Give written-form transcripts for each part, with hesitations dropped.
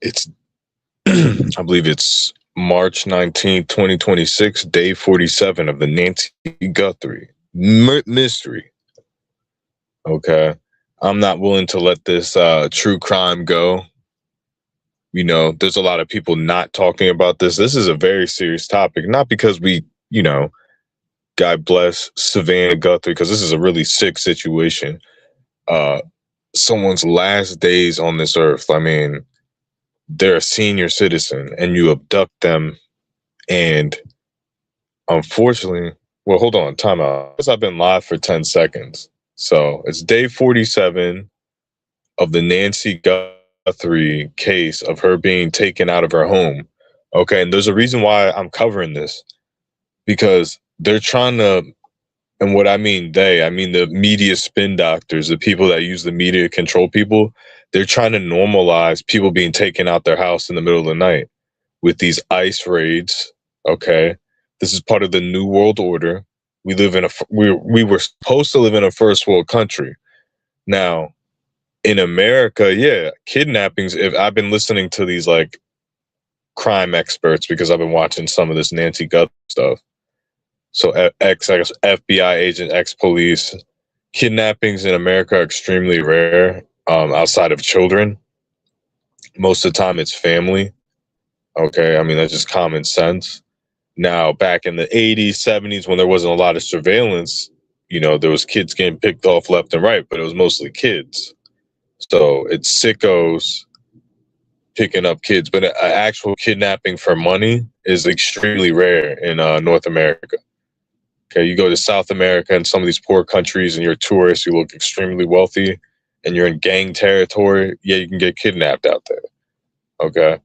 It's, I believe it's March 19th, 2026, day 47 of the Nancy Guthrie mystery. Okay. I'm not willing to let this true crime go. You know, there's a lot of people not talking about this. This is a very serious topic, not because we, you know, God bless Savannah Guthrie, because this is a really sick situation. Someone's last days on this earth. I mean, they're a senior citizen and you abduct them, and unfortunately, well, hold on, time out. I've been live for 10 seconds. So it's day 47 of the Nancy Guthrie case of her being taken out of her home. Okay, and there's a reason why I'm covering this, because they're trying to, and what I mean I mean the media spin doctors, the people that use the media to control people. They're trying to normalize people being taken out their house in the middle of the night with these ICE raids. Okay, this is part of the New World Order. We live in we were supposed to live in a first world country. Now, in America, yeah, kidnappings. If I've been listening to these like crime experts because I've been watching some of this Nancy Guthrie stuff. So FBI agent, ex-police, kidnappings in America are extremely rare. Outside of children, most of the time it's family. Okay, I mean that's just common sense. Now, back in the 80s, 70s, when there wasn't a lot of surveillance, you know, there was kids getting picked off left and right, but it was mostly kids. So it's sickos picking up kids, but an actual kidnapping for money is extremely rare in North America. Okay, you go to South America and some of these poor countries and you're a tourist, you look extremely wealthy, and you're in gang territory, yeah, you can get kidnapped out there. Okay.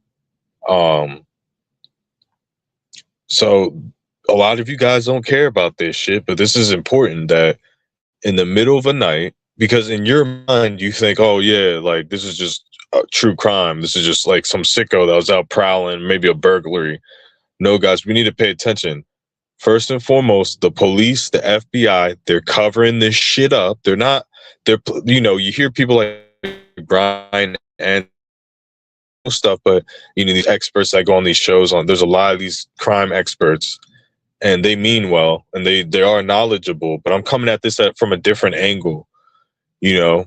So a lot of you guys don't care about this shit, but this is important that in the middle of a night, because in your mind you think, oh yeah, like this is just a true crime. This is just like some sicko that was out prowling, maybe a burglary. No, guys, we need to pay attention. First and foremost, the police, the FBI, they're covering this shit up. You know, you hear people like Brian and stuff, but you know, these experts that go on these shows there's a lot of these crime experts and they mean well and they are knowledgeable, but I'm coming at this from a different angle. You know,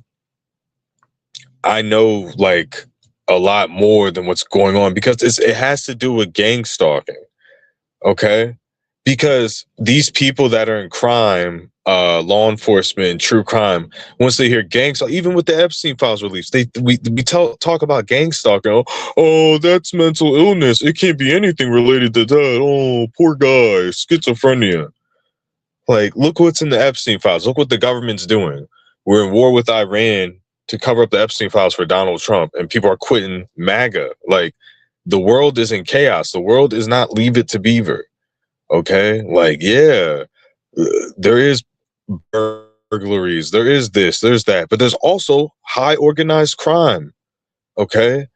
I know like a lot more than what's going on because it has to do with gang stalking. Okay. Because these people that are in crime, law enforcement, true crime, once they hear gang stalking, even with the Epstein files released, we talk about gang stalking. Oh, that's mental illness. It can't be anything related to that. Oh, poor guy, schizophrenia. Like, look what's in the Epstein files. Look what the government's doing. We're in war with Iran to cover up the Epstein files for Donald Trump, and people are quitting MAGA. Like, the world is in chaos. The world is not Leave It to Beaver. Okay, like, yeah, there is burglaries, there is this, there's that, but there's also high organized crime. Okay,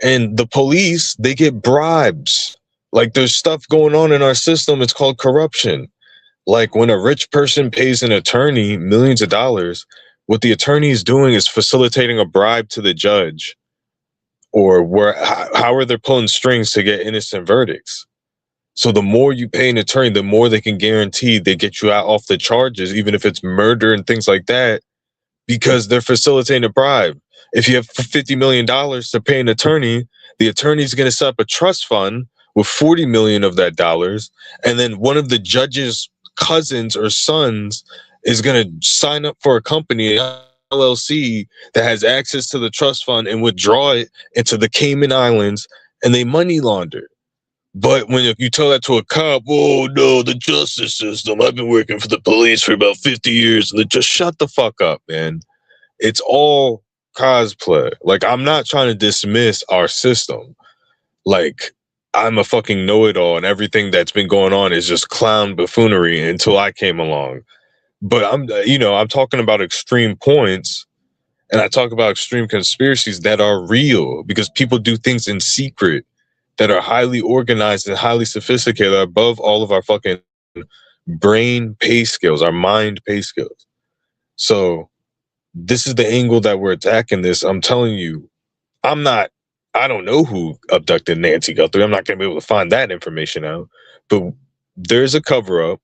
and the police, they get bribes. Like, there's stuff going on in our system. It's called corruption. Like, when a rich person pays an attorney millions of dollars, what the attorney is doing is facilitating a bribe to the judge, or how are they pulling strings to get innocent verdicts? So the more you pay an attorney, the more they can guarantee they get you out off the charges, even if it's murder and things like that, because they're facilitating a bribe. If you have $50 million to pay an attorney, the attorney's going to set up a trust fund with $40 million of that dollars. And then one of the judge's cousins or sons is going to sign up for a company, LLC, that has access to the trust fund and withdraw it into the Cayman Islands, and they money launder. But when you tell that to a cop, oh no, the justice system, I've been working for the police for about 50 years. And just shut the fuck up, man. It's all cosplay. Like, I'm not trying to dismiss our system. Like, I'm a fucking know-it-all and everything that's been going on is just clown buffoonery until I came along. But I'm talking about extreme points, and I talk about extreme conspiracies that are real because people do things in secret that are highly organized and highly sophisticated, above all of our fucking brain pay skills, our mind pay skills. So this is the angle that we're attacking this. I'm telling you, I'm not I don't know who abducted Nancy Guthrie. I'm not going to be able to find that information out. But there's a cover up.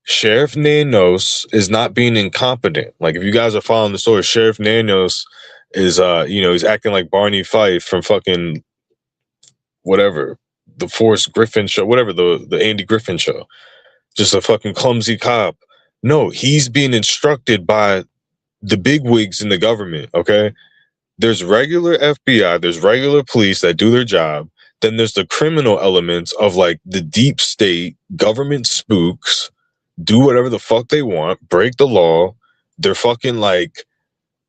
Sheriff Nanos is not being incompetent. Like, if you guys are following the story, Sheriff Nanos is, he's acting like Barney Fife from fucking whatever, the Forrest Griffin show, whatever, the Andy Griffin show. Just a fucking clumsy cop. No, he's being instructed by the bigwigs in the government, okay? There's regular FBI, there's regular police that do their job. Then there's the criminal elements of like the deep state government spooks, do whatever the fuck they want, break the law. They're fucking like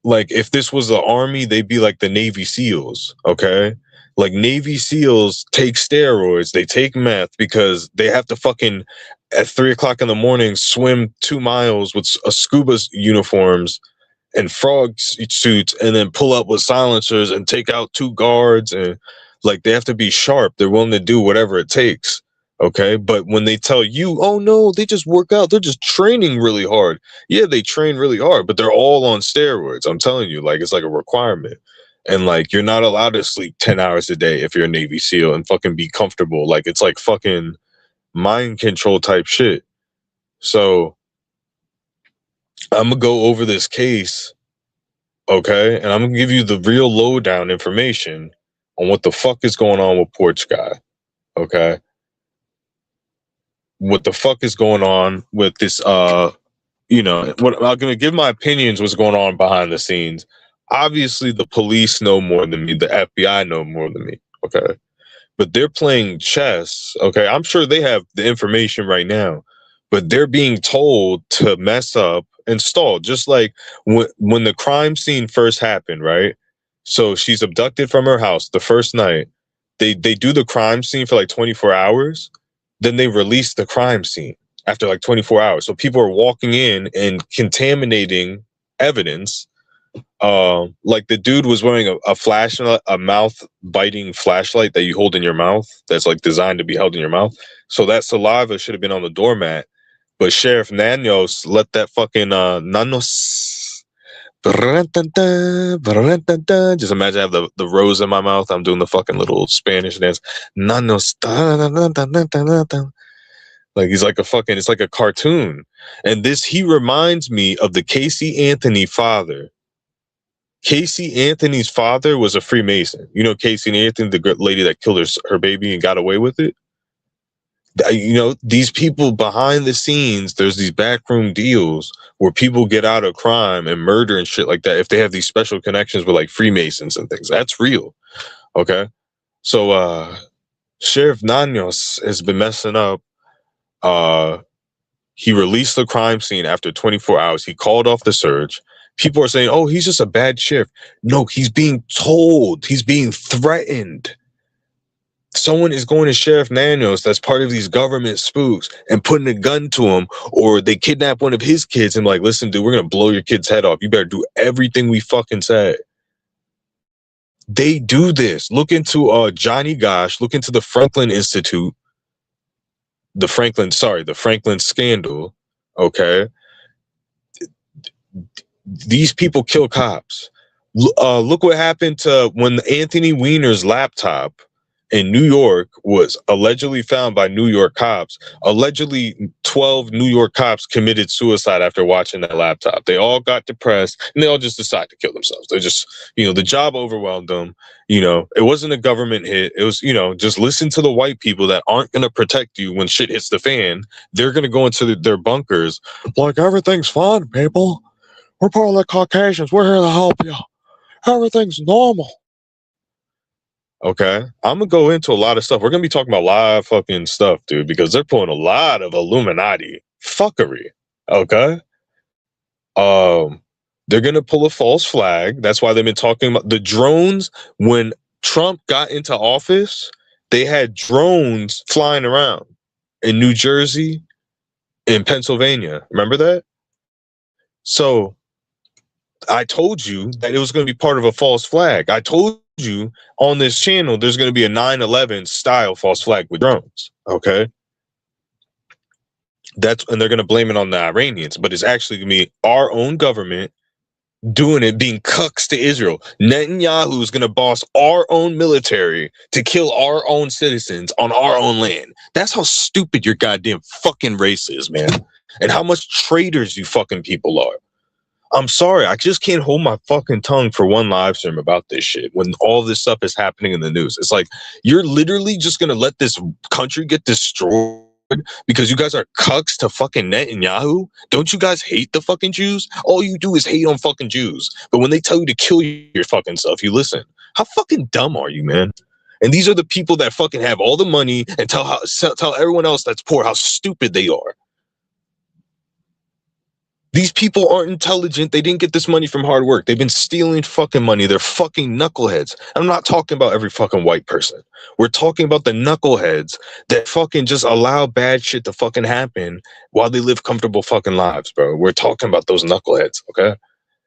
if this was the army, they'd be like the Navy SEALs, okay? Like Navy SEALs take steroids, they take meth because they have to fucking at 3:00 in the morning swim 2 miles with a scuba uniforms and frog suits, and then pull up with silencers and take out 2 guards, and like they have to be sharp. They're willing to do whatever it takes. Okay. But when they tell you, oh no, they just work out, they're just training really hard. Yeah, they train really hard, but they're all on steroids. I'm telling you, like, it's like a requirement. And like, you're not allowed to sleep 10 hours a day if you're a Navy SEAL and fucking be comfortable. Like, it's like fucking mind control type shit. So I'm gonna go over this case, okay, and I'm gonna give you the real lowdown information on what the fuck is going on with Porch Guy, okay? What the fuck is going on with this? What I'm gonna give my opinions. What's going on behind the scenes? Obviously, the police know more than me. The FBI know more than me, okay? But they're playing chess, okay? I'm sure they have the information right now, but they're being told to mess up and stall, just like when the crime scene first happened, right? So she's abducted from her house the first night. They do the crime scene for like 24 hours. Then they release the crime scene after like 24 hours. So people are walking in and contaminating evidence. Like the dude was wearing a flashlight, a mouth biting flashlight that you hold in your mouth. That's like designed to be held in your mouth. So that saliva should have been on the doormat. But Sheriff Nanos let that fucking Nanos. Just imagine I have the rose in my mouth. I'm doing the fucking little Spanish dance. Nanos. Like he's like it's like a cartoon. And he reminds me of the Casey Anthony father. Casey Anthony's father was a Freemason. You know Casey Anthony, the lady that killed her baby and got away with it? You know, these people behind the scenes, there's these backroom deals where people get out of crime and murder and shit like that if they have these special connections with like Freemasons and things. That's real. Okay. So Sheriff Nanos has been messing up. He released the crime scene after 24 hours. He called off the search. People are saying, oh, he's just a bad sheriff. No, he's being told, he's being threatened. Someone is going to Sheriff Nanos that's part of these government spooks and putting a gun to him, or they kidnap one of his kids and like, listen, dude, we're going to blow your kid's head off. You better do everything we fucking said. They do this. Look into Johnny Gosh, look into the Franklin Institute, the Franklin scandal. Okay. These people kill cops. Look what happened to when Anthony Weiner's laptop in New York was allegedly found by New York cops. Allegedly 12 New York cops committed suicide after watching that laptop. They all got depressed and they all just decided to kill themselves. They're just, the job overwhelmed them. It wasn't a government hit. It was, just listen to the white people that aren't going to protect you when shit hits the fan. They're going to go into their bunkers like, everything's fine, people. We're part of the Caucasians. We're here to help you. Everything's normal. Okay, I'm gonna go into a lot of stuff. We're gonna be talking about a lot of fucking stuff, dude, because they're pulling a lot of Illuminati fuckery. Okay, they're gonna pull a false flag. That's why they've been talking about the drones. When Trump got into office, they had drones flying around in New Jersey, in Pennsylvania. Remember that? So I told you that it was going to be part of a false flag. I told you on this channel there's going to be a 9/11 style false flag with drones. Okay, and they're going to blame it on the Iranians, but it's actually going to be our own government doing it, being cucks to Israel. Netanyahu is going to boss our own military to kill our own citizens on our own land. That's how stupid your goddamn fucking race is, man. And how much traitors you fucking people are. I'm sorry, I just can't hold my fucking tongue for one live stream about this shit when all this stuff is happening in the news. It's like, you're literally just going to let this country get destroyed because you guys are cucks to fucking Netanyahu? Don't you guys hate the fucking Jews? All you do is hate on fucking Jews. But when they tell you to kill your fucking self, you listen. How fucking dumb are you, man? And these are the people that fucking have all the money and tell everyone else that's poor how stupid they are. These people aren't intelligent. They didn't get this money from hard work. They've been stealing fucking money. They're fucking knuckleheads. I'm not talking about every fucking white person. We're talking about the knuckleheads that fucking just allow bad shit to fucking happen while they live comfortable fucking lives, bro. We're talking about those knuckleheads, okay?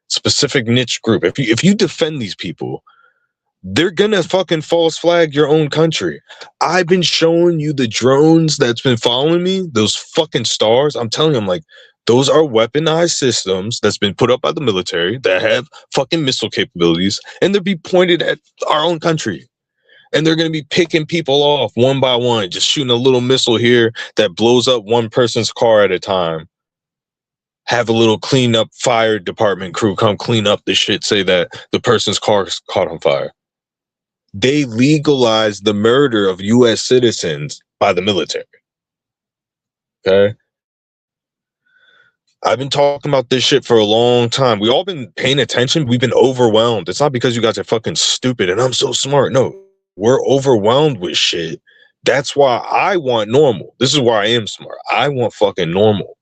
Specific niche group. If you defend these people, they're gonna fucking false flag your own country. I've been showing you the drones that's been following me, those fucking stars. I'm telling you, I'm like, those are weaponized systems that's been put up by the military that have fucking missile capabilities, and they'll be pointed at our own country. And they're going to be picking people off one by one, just shooting a little missile here that blows up one person's car at a time. Have a little cleanup fire department crew come clean up the shit, say that the person's car caught on fire. They legalized the murder of U.S. citizens by the military. Okay? I've been talking about this shit for a long time. We all been paying attention. We've been overwhelmed. It's not because you guys are fucking stupid and I'm so smart. No, we're overwhelmed with shit. That's why I want normal. This is why I am smart. I want fucking normal.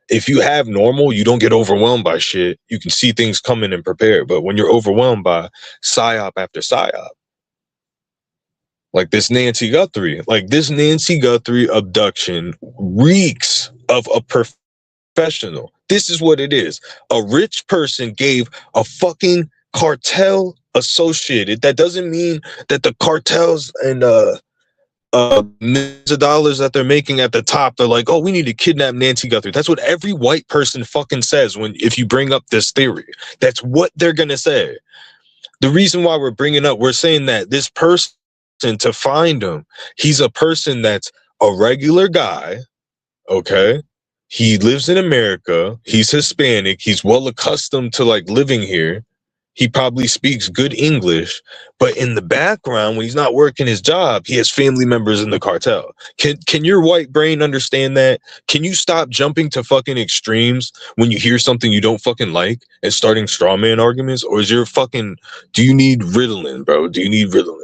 If you have normal, you don't get overwhelmed by shit. You can see things coming and prepare. But when you're overwhelmed by psyop after psyop, like this Nancy Guthrie abduction reeks of a professional. This is what it is. A rich person gave a fucking cartel associated. That doesn't mean that the cartels and millions of dollars that they're making at the top, they're like, oh, we need to kidnap Nancy Guthrie. That's what every white person fucking says if you bring up this theory. That's what they're gonna say. The reason why we're saying that this person, to find him, he's a person that's a regular guy, okay? He lives in America. He's Hispanic. He's well accustomed to like living here. He probably speaks good English, but in the background, when he's not working his job, he has family members in the cartel. Can your white brain understand that? Can you stop jumping to fucking extremes when you hear something you don't fucking like and starting straw man arguments? Or is your fucking, do you need Ritalin, bro? Do you need Ritalin?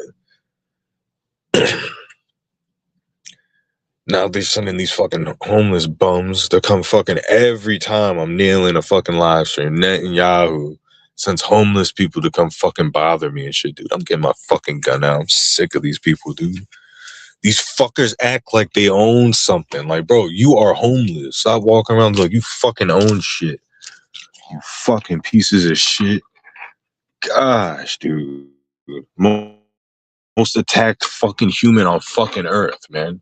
Now they're sending these fucking homeless bums to come fucking every time I'm nailing a fucking live stream. Netanyahu sends homeless people to come fucking bother me and shit, dude. I'm getting my fucking gun out. I'm sick of these people, dude. These fuckers act like they own something. Like, bro, you are homeless. Stop walking around like you fucking own shit. You fucking pieces of shit. Gosh, dude. Most attacked fucking human on fucking earth, man.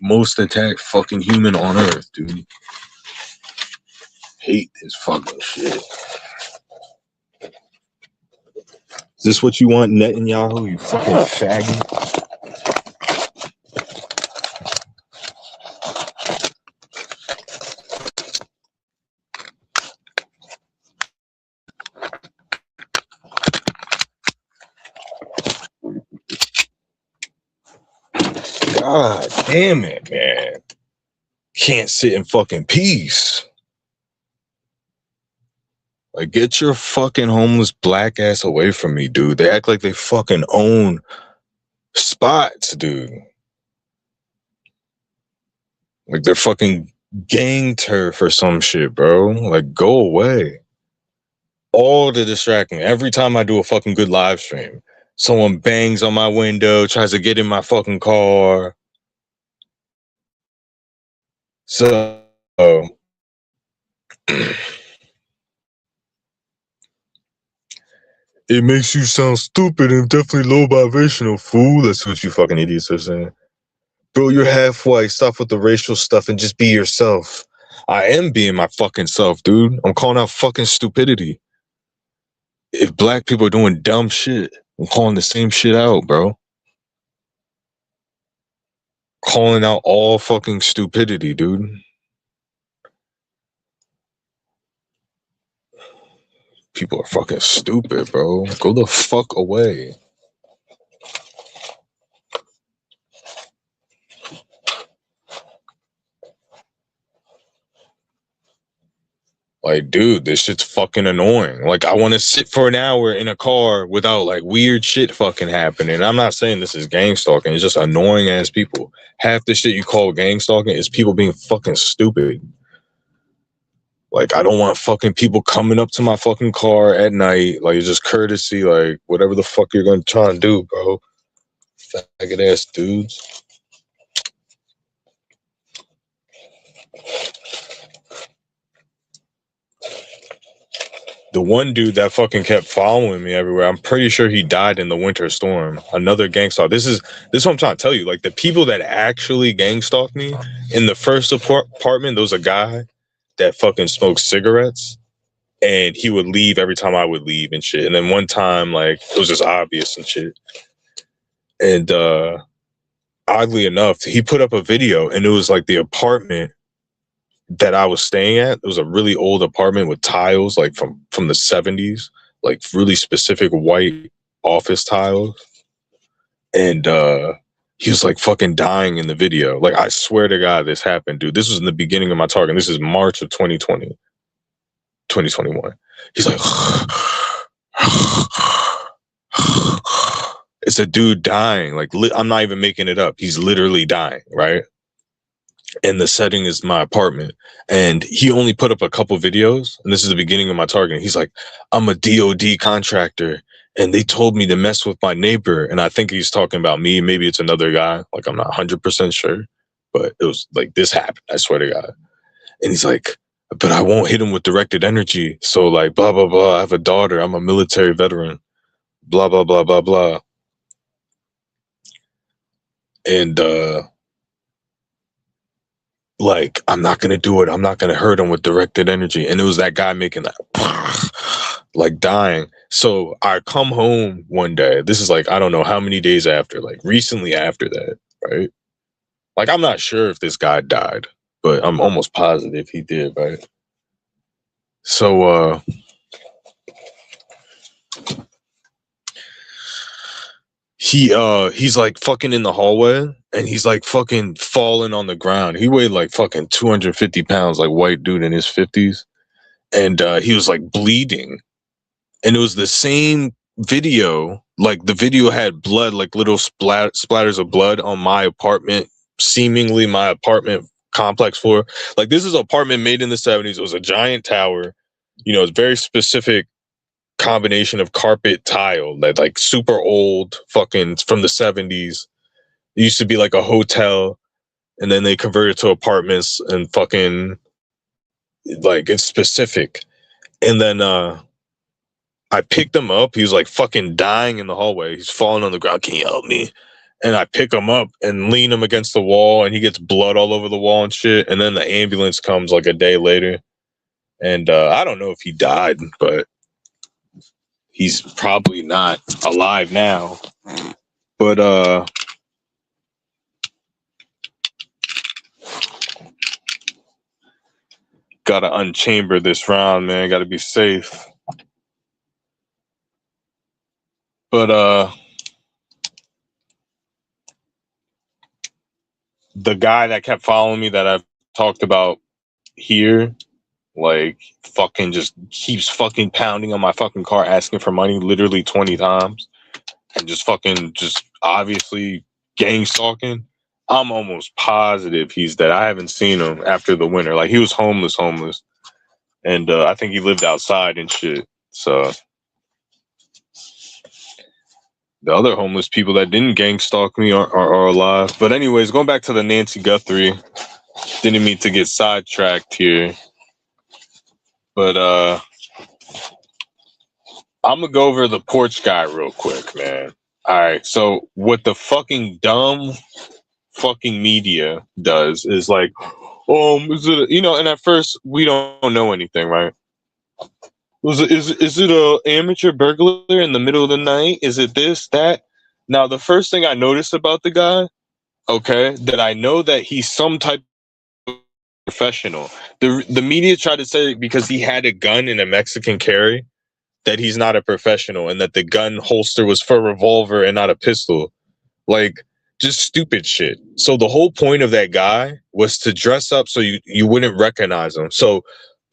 Most attacked fucking human on earth, dude. Hate this fucking shit. Is this what you want, Netanyahu, you fucking faggot? God damn it, man. Can't sit in fucking peace. Like, get your fucking homeless black ass away from me, dude. They act like they fucking own spots, dude. Like they're fucking gang turf or some shit, bro. Like, go away. All the distracting. Every time I do a fucking good live stream, someone bangs on my window, tries to get in my fucking car. So, it makes you sound stupid and definitely low vibrational, fool. That's what you fucking idiots are saying. Bro, you're half white. Stop with the racial stuff and just be yourself. I am being my fucking self, dude. I'm calling out fucking stupidity. if black people are doing dumb shit, I'm calling the same shit out, bro. Calling out all fucking stupidity, dude. People are fucking stupid, bro. Go the fuck away. Like, dude, this shit's fucking annoying. Like, I want to sit for an hour in a car without, like, weird shit fucking happening. I'm not saying this is gang stalking. It's just annoying ass people. Half the shit you call gang stalking is people being fucking stupid. Like, I don't want fucking people coming up to my fucking car at night. Like, it's just courtesy. Like, whatever the fuck you're going to try and do, bro. Faggot ass dudes. The one dude that fucking kept following me everywhere, I'm pretty sure he died in the winter storm. Another gang stalk. This is what I'm trying to tell you. Like, the people that actually gang stalked me in the first apartment, there was a guy that fucking smoked cigarettes, and he would leave every time I would leave and shit. And then one time, like, it was just obvious and shit. And oddly enough, he put up a video, and it was like the apartment that I was staying at. It was a really old apartment with tiles, like from the 70s, like really specific white office tiles. And he was like fucking dying in the video. Like, I swear to God, this happened, dude. This was in the beginning of my target. This is March of 2021. He's like, it's a dude dying. Like, I'm not even making it up. He's literally dying, right? And the setting is my apartment. And he only put up a couple videos. And this is the beginning of my target. He's like, I'm a DOD contractor, and they told me to mess with my neighbor. And I think he's talking about me. Maybe it's another guy. Like, I'm not 100% sure. But it was like, this happened. I swear to God. And he's like, but I won't hit him with directed energy. So, like, blah, blah, blah. I have a daughter. I'm a military veteran. Blah, blah, blah, blah, blah. And, like, I'm not going to do it. I'm not going to hurt him with directed energy. And it was that guy making that, like, dying. So I come home one day. This is like, I don't know how many days after, like recently after that, right? Like, I'm not sure if this guy died, but I'm almost positive he did, right? So, he's like fucking in the hallway, and he's like fucking falling on the ground. He weighed like fucking 250 pounds, like white dude in his 50s. And he was like bleeding. And it was the same video. Like, the video had blood, like little splatters of blood on my apartment, seemingly my apartment complex floor. Like, this is an apartment made in the 70s. It was a giant tower. You know, it's very specific combination of carpet tile that, like, super old, fucking from the 70s. It used to be like a hotel, and then they converted to apartments, and fucking, like, it's specific. And then I picked him up. He was like fucking dying in the hallway. He's falling on the ground. Can you help me? And I pick him up and lean him against the wall, and he gets blood all over the wall and shit. And then the ambulance comes like a day later. And I don't know if he died, but he's probably not alive now. But gotta unchamber this round, man. Gotta be safe. But the guy that kept following me that I've talked about here, like, fucking just keeps fucking pounding on my fucking car, asking for money literally 20 times, and just fucking just obviously gang stalking. I'm almost positive he's dead. I haven't seen him after the winter. Like, he was homeless. And I think he lived outside and shit. So the other homeless people that didn't gang stalk me are alive. But anyways, going back to the Nancy Guthrie, didn't mean to get sidetracked here. But I'm gonna go over the porch guy real quick, man. All right, so what the fucking dumb fucking media does is like, is it, you know, and at first we don't know anything, right? Is it a amateur burglar in the middle of the night? Is it this, that? Now, the first thing I noticed about the guy, okay, that I know that he's some type of professional. The media tried to say because he had a gun in a Mexican carry that he's not a professional and that the gun holster was for a revolver and not a pistol. Like, just stupid shit. So the whole point of that guy was to dress up so you wouldn't recognize him. So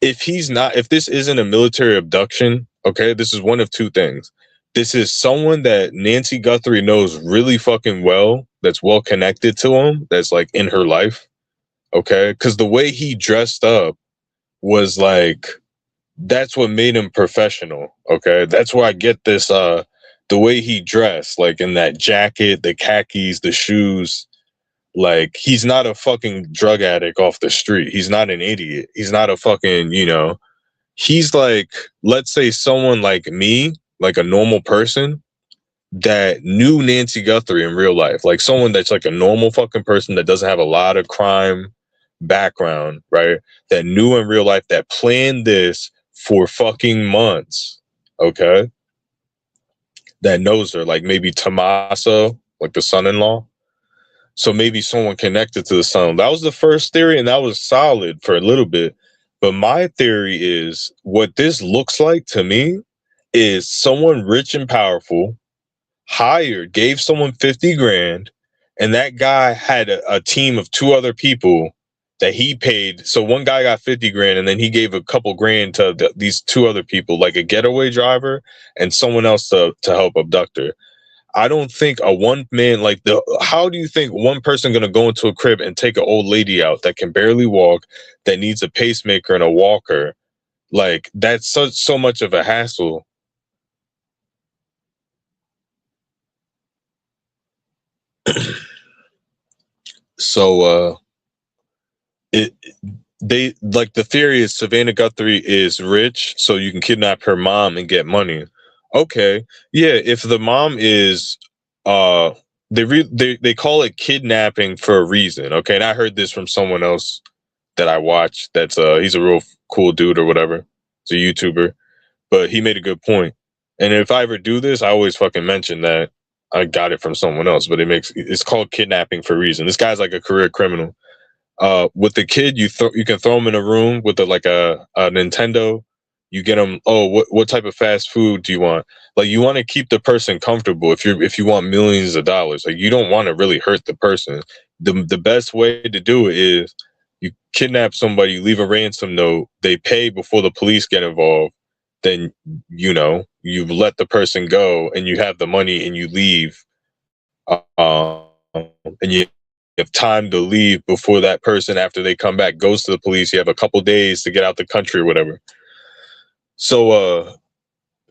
if this isn't a military abduction, okay, this is one of two things. This is someone that Nancy Guthrie knows really fucking well, that's well connected to him, that's like in her life, okay? Because the way he dressed up was like, that's what made him professional, okay? That's where I get this, the way he dressed, like in that jacket, the khakis, the shoes. Like, he's not a fucking drug addict off the street. He's not an idiot. He's not a fucking, he's like, let's say someone like me, like a normal person that knew Nancy Guthrie in real life, like someone that's like a normal fucking person that doesn't have a lot of crime background, right? That knew in real life, that planned this for fucking months, okay? That knows her, like maybe Tommaso, like the son-in-law. So maybe someone connected to the son. That was the first theory, and that was solid for a little bit. But my theory is, what this looks like to me is someone rich and powerful gave someone 50 grand, and that guy had a team of two other people that he paid. So one guy got 50 grand, and then he gave a couple grand to these two other people, like a getaway driver and someone else to help abduct her. I don't think a one man, how do you think one person going to go into a crib and take an old lady out that can barely walk, that needs a pacemaker and a walker? Like, that's so much of a hassle. So, the theory is Savannah Guthrie is rich, so you can kidnap her mom and get money. Okay, yeah. If the mom is, they call it kidnapping for a reason. Okay, and I heard this from someone else that I watched. That's he's a real cool dude or whatever. He's a YouTuber, but he made a good point. And if I ever do this, I always fucking mention that I got it from someone else. But it's called kidnapping for a reason. This guy's like a career criminal. With the kid, you can throw him in a room with a Nintendo. You get them. Oh, what type of fast food do you want? Like, you want to keep the person comfortable. If you want millions of dollars, like, you don't want to really hurt the person. The best way to do it is you kidnap somebody, leave a ransom note, they pay before the police get involved. Then you let the person go, and you have the money, and you leave. And you have time to leave before that person, after they come back, goes to the police. You have a couple days to get out the country or whatever. So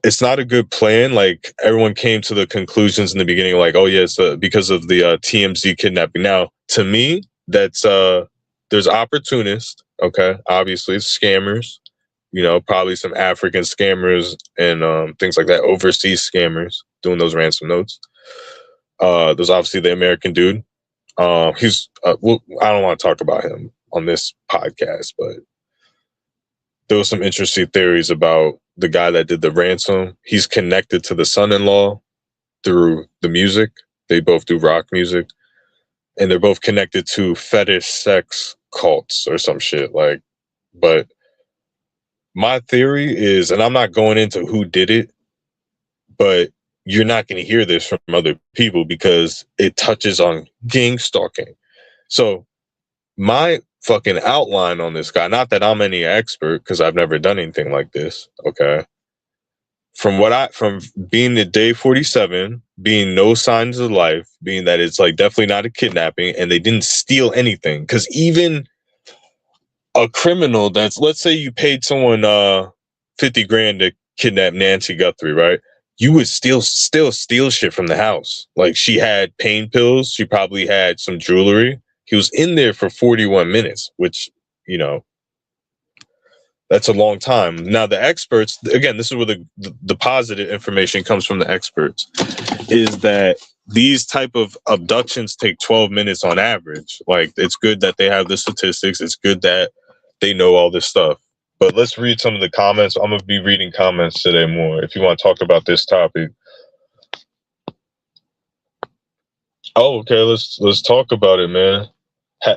it's not a good plan. Like, everyone came to the conclusions in the beginning, like, oh yes, because of the TMZ kidnapping. Now, to me, that's there's opportunists. Okay, obviously it's scammers. Probably some African scammers and things like that, overseas scammers doing those ransom notes. There's obviously the American dude. He's I don't want to talk about him on this podcast, but there was some interesting theories about the guy that did the ransom. He's connected to the son-in-law through the music. They both do rock music, and they're both connected to fetish sex cults or some shit. Like, but my theory is, and I'm not going into who did it, but you're not going to hear this from other people because it touches on gang stalking. So my fucking outline on this guy, not that I'm any expert because I've never done anything like this, okay? From being at day 47, being no signs of life, being that it's like definitely not a kidnapping, and they didn't steal anything. Because even a criminal that's, let's say you paid someone 50 grand to kidnap Nancy Guthrie, right? You would still steal shit from the house. Like, she had pain pills. She probably had some jewelry. He was in there for 41 minutes, which, that's a long time. Now, the experts, again, this is where the positive information comes from the experts, is that these type of abductions take 12 minutes on average. Like, it's good that they have the statistics. It's good that they know all this stuff. But let's read some of the comments. I'm gonna be reading comments today more if you want to talk about this topic. Oh, okay. Let's talk about it, man.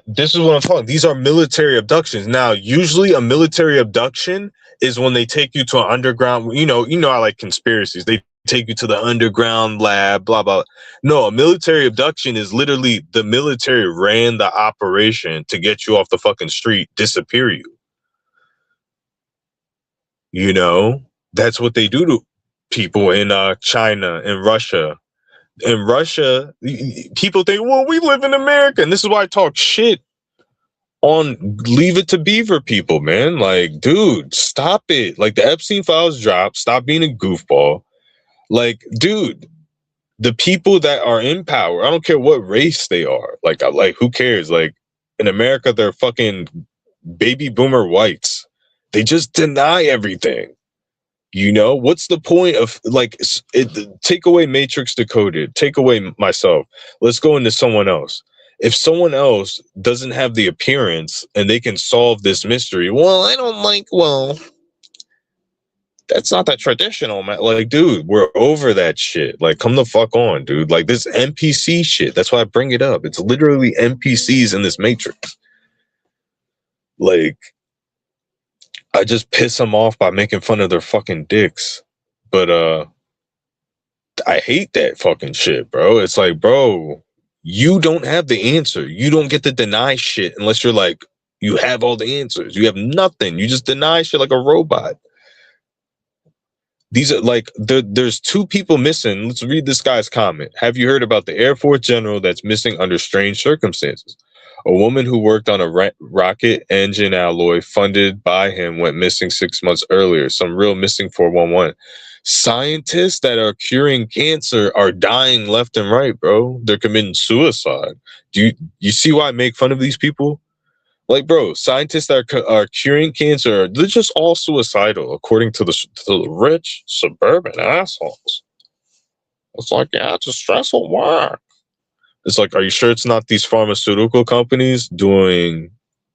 This is what I'm talking. These are military abductions. Now, usually a military abduction is when they take you to an underground. I like conspiracies. They take you to the underground lab, blah blah. No, a military abduction is literally the military ran the operation to get you off the fucking street, disappear you. You know, that's what they do to people in China and Russia. In Russia, people think, well, we live in America. And this is why I talk shit on Leave It to Beaver people, man. Like, dude, stop it. Like, the Epstein files drop. Stop being a goofball. Like, dude, the people that are in power, I don't care what race they are. Like, who cares? Like, in America, they're fucking baby boomer whites. They just deny everything. You know, what's the point of, like, take away Matrix Decoded, take away myself. Let's go into someone else. If someone else doesn't have the appearance and they can solve this mystery, well, that's not that traditional, man. Like, dude, we're over that shit. Like, come the fuck on, dude. Like, this NPC shit, that's why I bring it up. It's literally NPCs in this Matrix. Like, I just piss them off by making fun of their fucking dicks. But I hate that fucking shit, bro. It's like, bro, you don't have the answer. You don't get to deny shit unless you're like, you have all the answers. You have nothing. You just deny shit like a robot. These are like, there's two people missing. Let's read this guy's comment. Have you heard about the Air Force general that's missing under strange circumstances? A woman who worked on a rocket engine alloy funded by him went missing 6 months earlier. Some real missing 411. Scientists that are curing cancer are dying left and right, bro. They're committing suicide. Do you see why I make fun of these people? Like, bro, scientists that are curing cancer, they're just all suicidal, according to the rich suburban assholes. It's like, yeah, it's a stressful work. It's like, are you sure it's not these pharmaceutical companies doing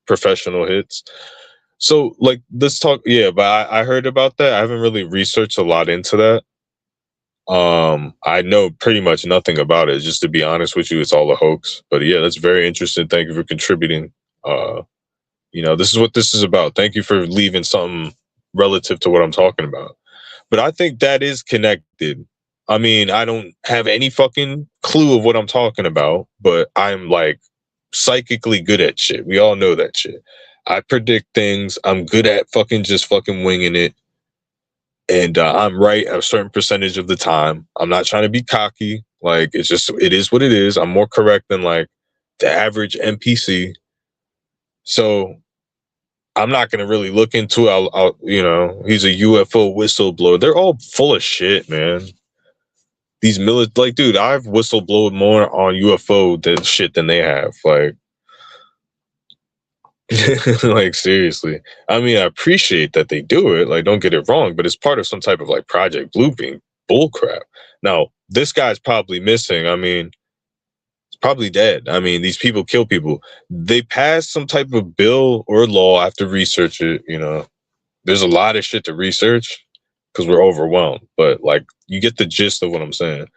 professional hits? So, like, let's talk. Yeah, but I heard about that. I haven't really researched a lot into that. I know pretty much nothing about it. Just to be honest with you, it's all a hoax. But yeah, that's very interesting. Thank you for contributing. This is what this is about. Thank you for leaving something relative to what I'm talking about. But I think that is connected. I mean, I don't have any fucking clue of what I'm talking about, but I'm like psychically good at shit. We all know that shit. I predict things. I'm good at just fucking winging it. And I'm right a certain percentage of the time. I'm not trying to be cocky. Like, it is what it is. I'm more correct than like the average NPC. So I'm not going to really look into it. He's a UFO whistleblower. They're all full of shit, man. These like, dude, I've whistleblowed more on UFO than they have. Like, like, seriously. I mean, I appreciate that they do it. Like, don't get it wrong, but it's part of some type of like Project Blueprint bullcrap. Now, this guy's probably missing. I mean, he's probably dead. I mean, these people kill people. They passed some type of bill or law. I have to research it. There's a lot of shit to research because we're overwhelmed. But like, you get the gist of what I'm saying.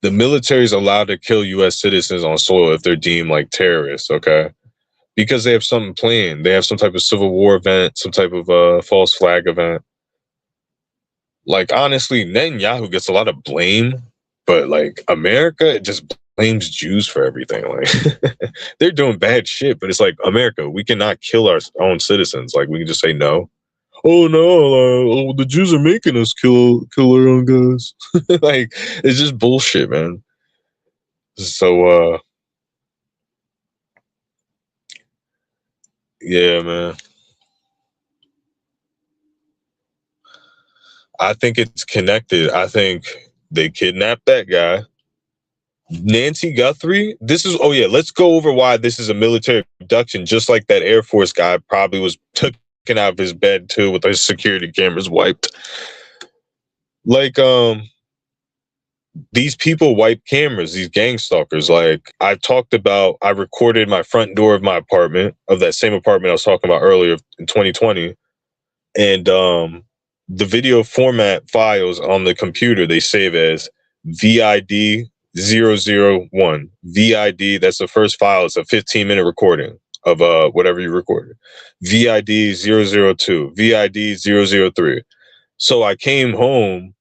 The military is allowed to kill U.S. citizens on soil if they're deemed like terrorists. Okay. Because they have something planned. They have some type of Civil War event, some type of false flag event. Like, honestly, Netanyahu gets a lot of blame, but like America just blames Jews for everything. Like, they're doing bad shit, but it's like, America, we cannot kill our own citizens. Like, we can just say no. Oh no, the Jews are making us kill our own guys. Like, it's just bullshit, man. So yeah, man. I think it's connected. I think they kidnapped that guy. Nancy Guthrie. Let's go over why this is a military abduction, just like that Air Force guy probably was taken out of his bed too with his security cameras wiped. Like, these people wipe cameras, these gang stalkers. Like, I recorded my front door of my apartment, of that same apartment I was talking about earlier in 2020. And the video format files on the computer, they save as VID 001. VID, that's the first file. It's a 15-minute recording of whatever you recorded. VID 002, VID 003. So I came home,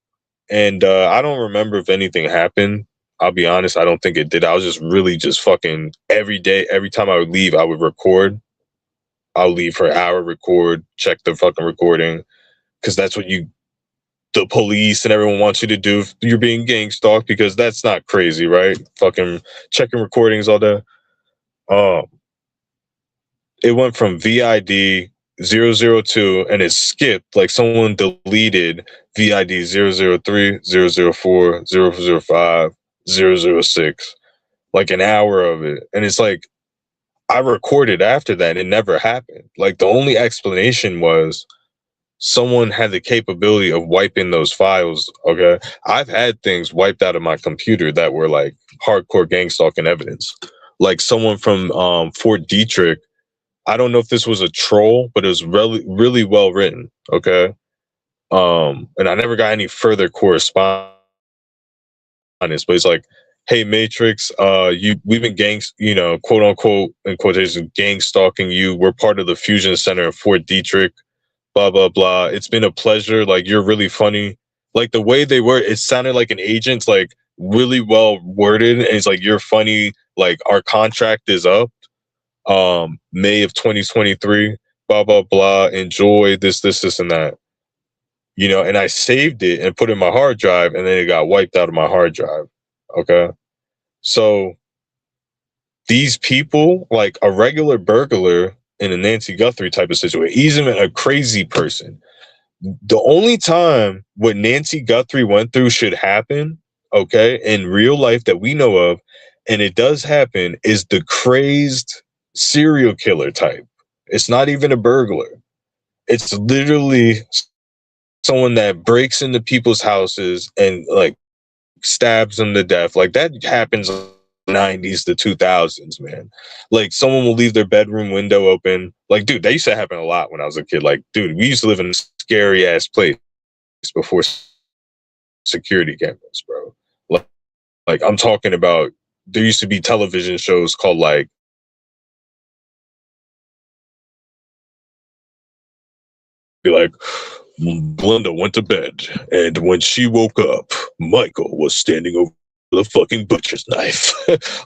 and I don't remember if anything happened. I'll be honest, I don't think it did. I was just really just fucking every day, every time I would leave, I would record. I'll leave for an hour, record, check the fucking recording, because that's what the police and everyone wants you to do if you're being gang stalked, because that's not crazy, right? Fucking checking recordings all day. It went from VID 002 and it skipped, like someone deleted VID 003, 004, 005, 006, like an hour of it. And it's like, I recorded after that. It never happened. Like the only explanation was someone had the capability of wiping those files. Okay. I've had things wiped out of my computer that were like hardcore gang stalking evidence. Like someone from Fort Detrick, I don't know if this was a troll, but it was really, really well written. Okay. And I never got any further correspondence, but it's like, hey Matrix, we've been quote unquote, in quotation, gang stalking you. We're part of the fusion center of Fort Detrick, blah blah blah. It's been a pleasure. Like, you're really funny. Like the way they were, it sounded like an agent's, like really well worded. And it's like, you're funny. Like, our contract is up. May of 2023, blah blah blah. Enjoy this, and that. And I saved it and put it in my hard drive, and then it got wiped out of my hard drive. Okay. So these people, like a regular burglar in a Nancy Guthrie type of situation, he's even a crazy person. The only time what Nancy Guthrie went through should happen, okay, in real life that we know of, and it does happen, is the crazed serial killer type. It's not even a burglar. It's literally someone that breaks into people's houses and like stabs them to death. Like that happens in the 90s to 2000s, man. Like someone will leave their bedroom window open. Like, dude, that used to happen a lot when I was a kid. Like, dude, we used to live in a scary ass place before security cameras, bro. Like I'm talking about, there used to be television shows called like Glenda went to bed, and when she woke up, Michael was standing over the fucking butcher's knife.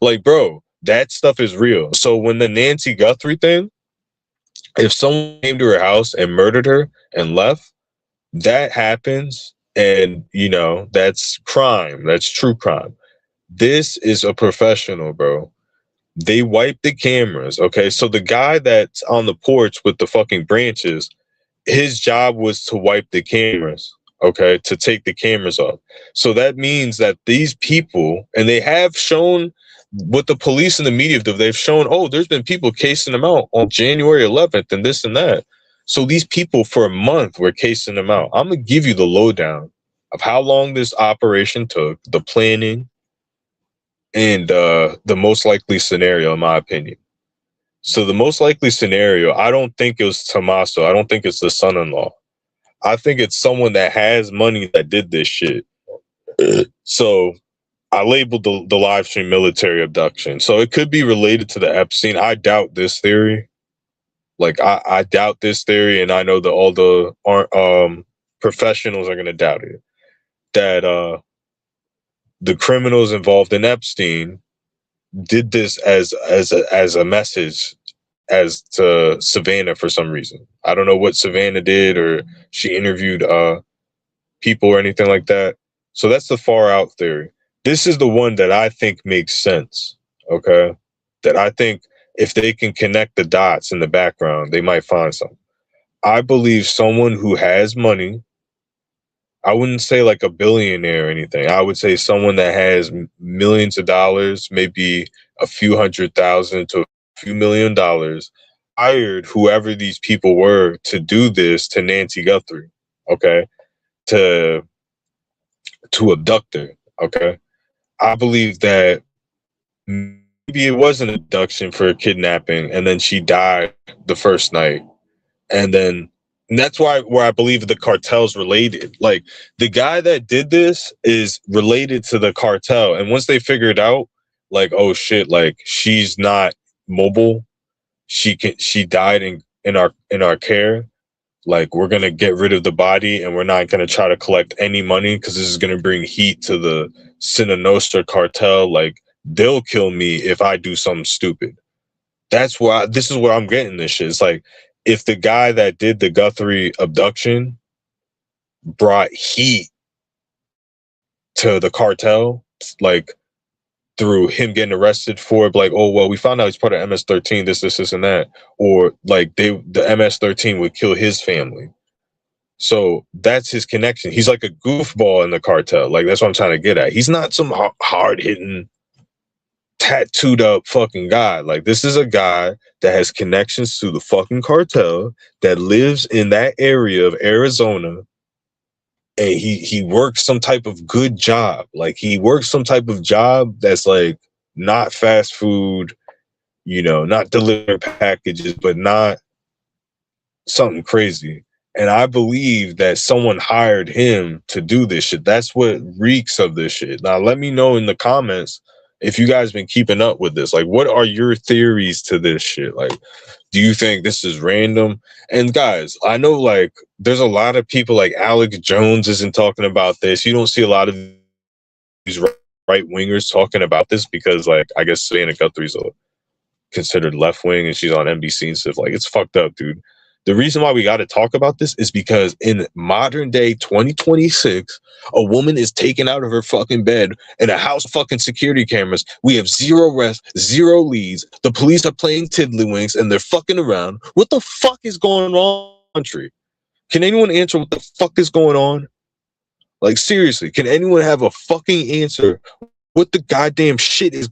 Like, bro, that stuff is real. So when the Nancy Guthrie thing, if someone came to her house and murdered her and left, that happens, and that's crime. That's true crime. This is a professional, bro. They wipe the cameras. Okay, so the guy that's on the porch with the fucking branches, his job was to wipe the cameras, okay, to take the cameras off. So that means that these people, and they have shown what the police and the media do, they've shown, oh, there's been people casing them out on January 11th and this and that. So these people for a month were casing them out. I'm going to give you the lowdown of how long this operation took, the planning, and the most likely scenario, in my opinion. So the most likely scenario, I don't think it was Tommaso. I don't think it's the son-in-law. I think it's someone that has money that did this shit. So I labeled the live stream military abduction. So it could be related to the Epstein. I doubt this theory. Like, I doubt this theory, and I know that all the professionals are going to doubt it. That the criminals involved in Epstein did this as a message as to Savannah for some reason. I don't know what Savannah did, or she interviewed people or anything like that. So that's the far out theory. This is the one that I think makes sense. Okay, that I think if they can connect the dots in the background, they might find something. I believe someone who has money. I wouldn't say like a billionaire or anything. I would say someone that has millions of dollars, maybe a few $100,000 to a few $1 million, hired whoever these people were to do this to Nancy Guthrie, okay, to abduct her, okay. I believe that maybe it was an abduction for a kidnapping, and then she died the first night, and then And that's where I believe the cartel's related. Like the guy that did this is related to the cartel. And once they figured out, like, oh shit, like she's not mobile. She died in our care. Like we're gonna get rid of the body and we're not gonna try to collect any money because this is gonna bring heat to the Sina Nostra cartel. Like they'll kill me if I do something stupid. That's why this is where I'm getting this shit. It's like if the guy that did the Guthrie abduction brought heat to the cartel, like through him getting arrested for it, like, oh well, we found out he's part of MS-13, this, and that, or like the MS-13 would kill his family. So that's his connection. He's like a goofball in the cartel. Like that's what I'm trying to get at. He's not some hard hitting, tattooed up fucking guy. Like this is a guy that has connections to the fucking cartel that lives in that area of Arizona, and he works some type of good job. Like he works some type of job that's like not fast food, not delivering packages, but not something crazy. And I believe that someone hired him to do this shit. That's what reeks of this shit. Now let me know in the comments if you guys been keeping up with this. Like, what are your theories to this shit? Like, do you think this is random? And guys, I know like there's a lot of people like Alex Jones isn't talking about this. You don't see a lot of these right wingers talking about this because like I guess Savannah Guthrie's considered left wing and she's on NBC and stuff. Like it's fucked up, dude. The reason why we got to talk about this is because in modern day 2026, a woman is taken out of her fucking bed in a house of fucking security cameras. We have zero arrests, zero leads. The police are playing tiddlywinks and they're fucking around. What the fuck is going on in the country? Can anyone answer what the fuck is going on? Like seriously, can anyone have a fucking answer? What the goddamn shit is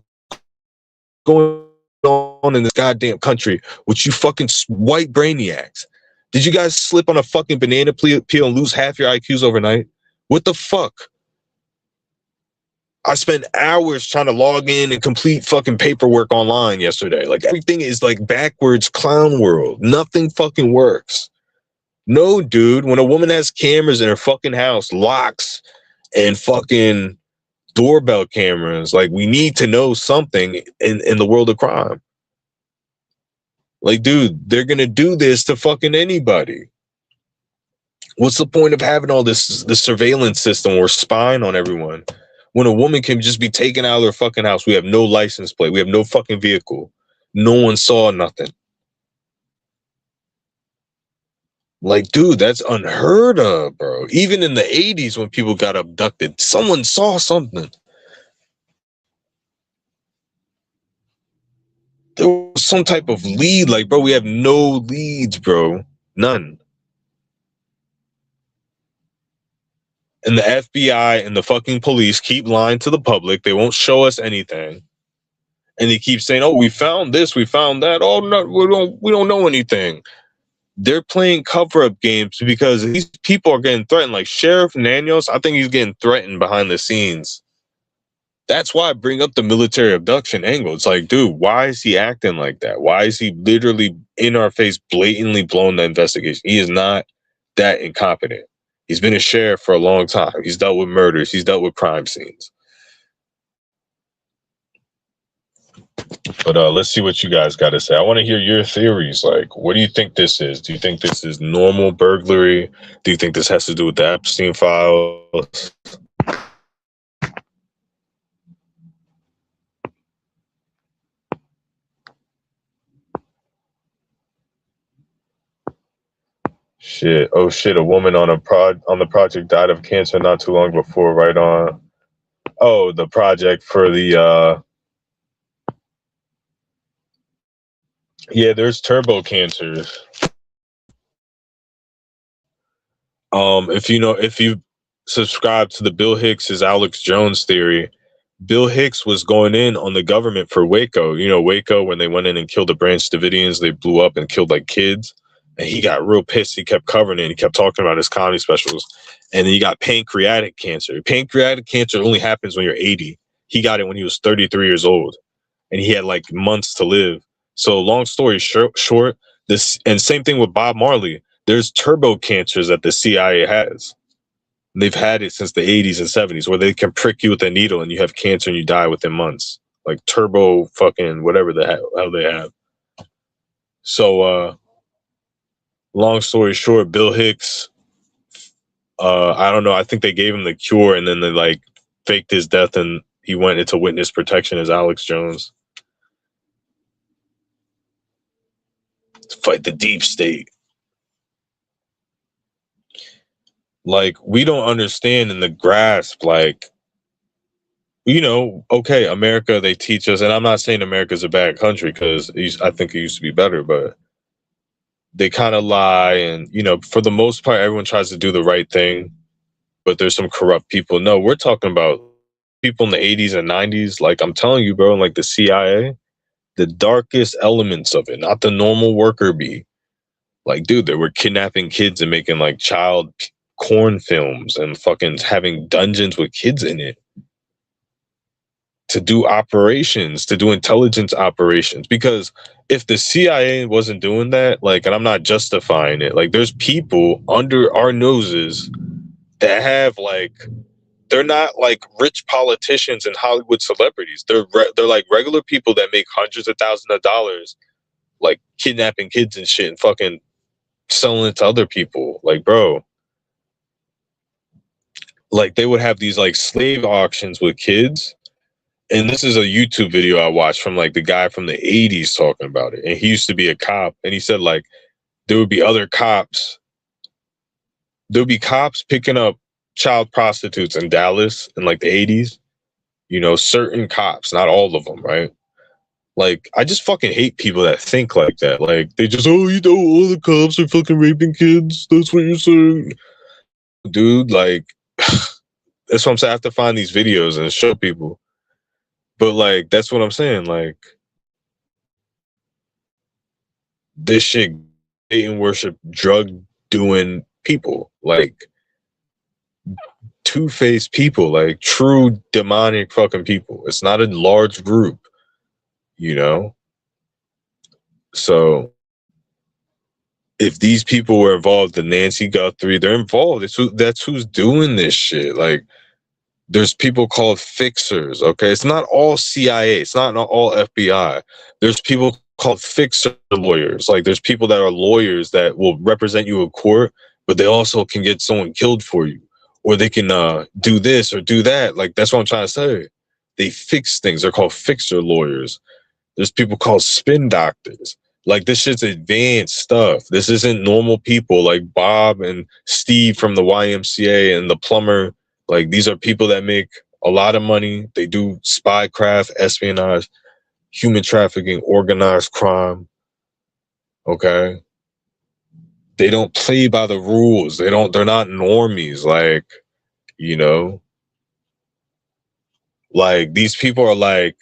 going on in this goddamn country with you fucking white brainiacs? Did you guys slip on a fucking banana peel and lose half your IQs overnight? What the fuck? I spent hours trying to log in and complete fucking paperwork online yesterday. Like everything is like backwards clown world. Nothing fucking works. No, dude, when a woman has cameras in her fucking house, locks and fucking doorbell cameras, like we need to know something in the world of crime. Like, dude, they're gonna do this to fucking anybody. What's the point of having all this surveillance system or spying on everyone when a woman can just be taken out of her fucking house? We have no license plate, we have no fucking vehicle, no one saw nothing. Like, dude, that's unheard of, bro. Even in the 80s when people got abducted, someone saw something. There was some type of lead. Like, bro, we have no leads, bro. None. And the FBI and the fucking police keep lying to the public. They won't show us anything. And they keep saying, oh, we found this, we found that. Oh, no, we don't know anything. They're playing cover-up games because these people are getting threatened. Like Sheriff Nanos, I think he's getting threatened behind the scenes. That's why I bring up the military abduction angle. It's like, dude, why is he acting like that? Why is he literally in our face blatantly blowing the investigation? He is not that incompetent. He's been a sheriff for a long time. He's dealt with murders. He's dealt with crime scenes. But let's see what you guys got to say. I want to hear your theories. Like, what do you think this is? Do you think this is normal burglary? Do you think this has to do with the Epstein files? Shit. Oh shit. A woman on the project died of cancer not too long before. Right on. Oh, the project for the yeah, there's turbo cancers. If you subscribe to the Bill Hicks's Alex Jones theory, Bill Hicks was going in on the government for Waco. You know, Waco, when they went in and killed the Branch Davidians, they blew up and killed like kids. And he got real pissed. He kept covering it. He kept talking about his comedy specials. And then he got pancreatic cancer. Pancreatic cancer only happens when you're 80. He got it when he was 33 years old. And he had like months to live. So long story short, this, and same thing with Bob Marley. There's turbo cancers that the CIA has. They've had it since the 80s and 70s, where they can prick you with a needle and you have cancer and you die within months. Like turbo fucking whatever the hell they have. So long story short, Bill Hicks, I don't know, I think they gave him the cure and then they like faked his death and he went into witness protection as Alex Jones to fight the deep state. Like, we don't understand in the grasp, like, you know, okay, America, they teach us, and I'm not saying America's a bad country because I think it used to be better, but they kind of lie. And, you know, for the most part, everyone tries to do the right thing, but there's some corrupt people. No, we're talking about people in the 80s and 90s. Like, I'm telling you, bro, like the CIA, the darkest elements of it, not the normal worker bee. Like, dude, they were kidnapping kids and making like child corn films and fucking having dungeons with kids in it to do operations, to do intelligence operations. Because if the CIA wasn't doing that, like, and I'm not justifying it, like there's people under our noses that have like, they're not like rich politicians and Hollywood celebrities. They're like regular people that make hundreds of thousands of dollars, like kidnapping kids and shit and fucking selling it to other people. Like, bro, like they would have these like slave auctions with kids. And this is a YouTube video I watched from like the guy from the 80s talking about it. And he used to be a cop. And he said like there would be other cops. There would be cops picking up child prostitutes in Dallas in like the 80s. You know, certain cops, not all of them, right? Like, I just fucking hate people that think like that. Like, they just, oh, you know, all the cops are fucking raping kids. That's what you're saying. Dude, like, that's what I'm saying. I have to find these videos and show people. But, like, that's what I'm saying. Like, this shit, Satan worship, drug doing people. Like, two-faced people. Like, true demonic fucking people. It's not a large group, you know? So, if these people were involved, the Nancy Guthrie, they're involved. That's who's doing this shit. Like, there's people called fixers, okay? It's not all CIA. It's not all FBI. There's people called fixer lawyers. Like, there's people that are lawyers that will represent you in court, but they also can get someone killed for you. Or they can do this or do that. Like, that's what I'm trying to say. They fix things. They're called fixer lawyers. There's people called spin doctors. Like, this shit's advanced stuff. This isn't normal people like Bob and Steve from the YMCA and the plumber. Like, these are people that make a lot of money. They do spycraft, espionage, human trafficking, organized crime. Okay? They don't play by the rules. They're not normies. Like, you know? Like, these people are like,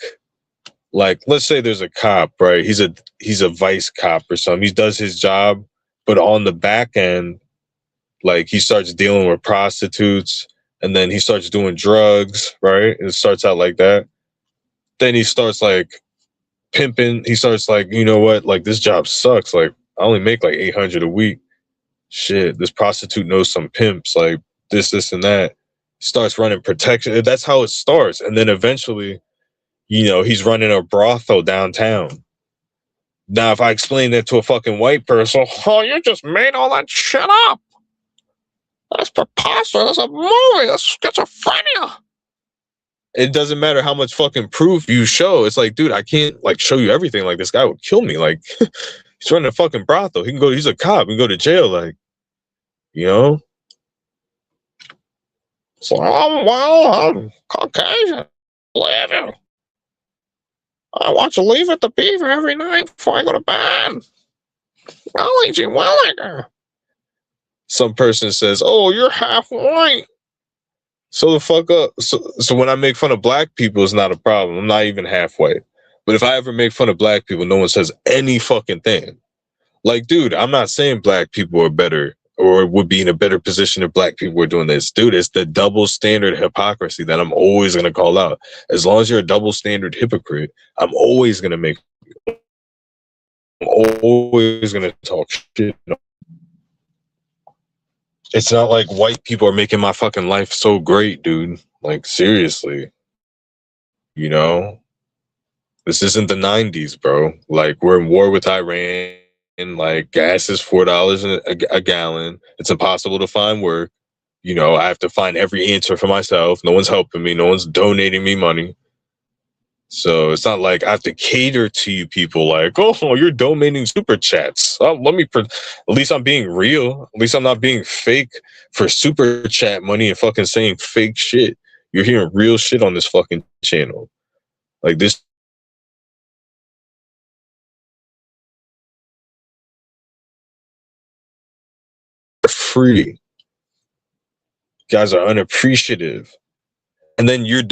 let's say there's a cop, right? He's a vice cop or something. He does his job, but on the back end, like, he starts dealing with prostitutes, and then he starts doing drugs, right? It starts out like that. Then he starts like pimping. He starts like, you know what? Like, this job sucks. Like, I only make like $800 a week. Shit, this prostitute knows some pimps. Like, this, and that. Starts running protection. That's how it starts, and then eventually, you know, he's running a brothel downtown. Now, if I explain that to a fucking white person, oh, you just made all that shit up. That's preposterous. That's a movie. That's schizophrenia. It doesn't matter how much fucking proof you show. It's like, dude, I can't like show you everything. Like, this guy would kill me. Like, he's running a fucking brothel. He can go. He's a cop. He can go to jail. Like, you know. So, oh, well, I'm Caucasian. Live it. I watch a Leave It to Beaver every night before I go to bed. Golly gee williger. Some person says, oh, you're half white. So the fuck up. So when I make fun of black people, it's not a problem. I'm not even half white. But if I ever make fun of black people, no one says any fucking thing. Like, dude, I'm not saying black people are better or would be in a better position if black people were doing this. Dude, it's the double standard hypocrisy that I'm always going to call out. As long as you're a double standard hypocrite, I'm always going to talk shit. It's not like white people are making my fucking life so great, dude. Like, seriously. You know? This isn't the 90s, bro. Like, we're in war with Iran. Like, gas is $4 a gallon. It's impossible to find work. You know, I have to find every answer for myself. No one's helping me. No one's donating me money. So it's not like I have to cater to you people like, oh, you're donating super chats. Oh, at least I'm being real. At least I'm not being fake for super chat money and fucking saying fake shit. You're hearing real shit on this fucking channel. Like this free. You guys are unappreciative. And then you're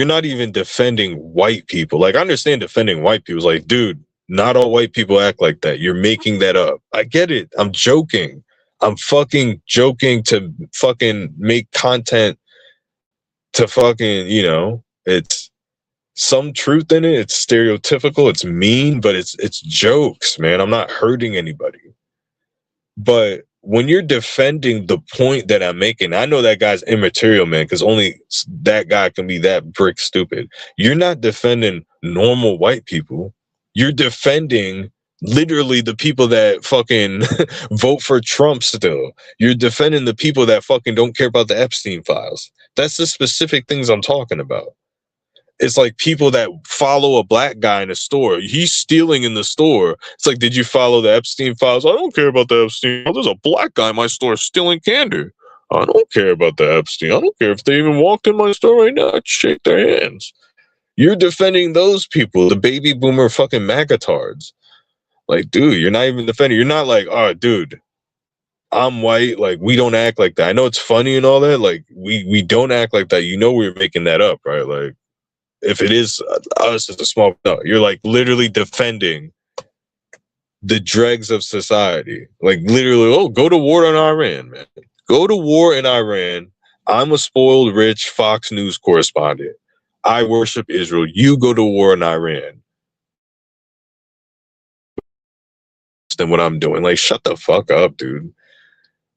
not even defending white people. Like, I understand defending white people. It's like, dude, not all white people act like that. You're making that up. I get it. I'm joking. I'm fucking joking to fucking make content to fucking, you know, it's some truth in it. It's stereotypical. It's mean, but it's jokes, man. I'm not hurting anybody. But when you're defending the point that I'm making, I know that guy's immaterial, man, because only that guy can be that brick stupid. You're not defending normal white people. You're defending literally the people that fucking vote for Trump still. You're defending the people that fucking don't care about the Epstein files. That's the specific things I'm talking about. It's like people that follow a black guy in a store. He's stealing in the store. It's like, did you follow the Epstein files? I don't care about the Epstein. Oh, there's a black guy in my store stealing candy. I don't care about the Epstein. I don't care if they even walked in my store right now. I'd shake their hands. You're defending those people, the baby boomer fucking magatards. Like, dude, you're not even defending. You're not like, oh, dude, I'm white. Like, we don't act like that. I know it's funny and all that. Like, we don't act like that. You know we're making that up, right? Like, if it is us, it's a small no. You're like literally defending the dregs of society. Like literally, oh, go to war in Iran, man. Go to war in Iran. I'm a spoiled, rich Fox News correspondent. I worship Israel. You go to war in Iran. Than what I'm doing. Like, shut the fuck up, dude.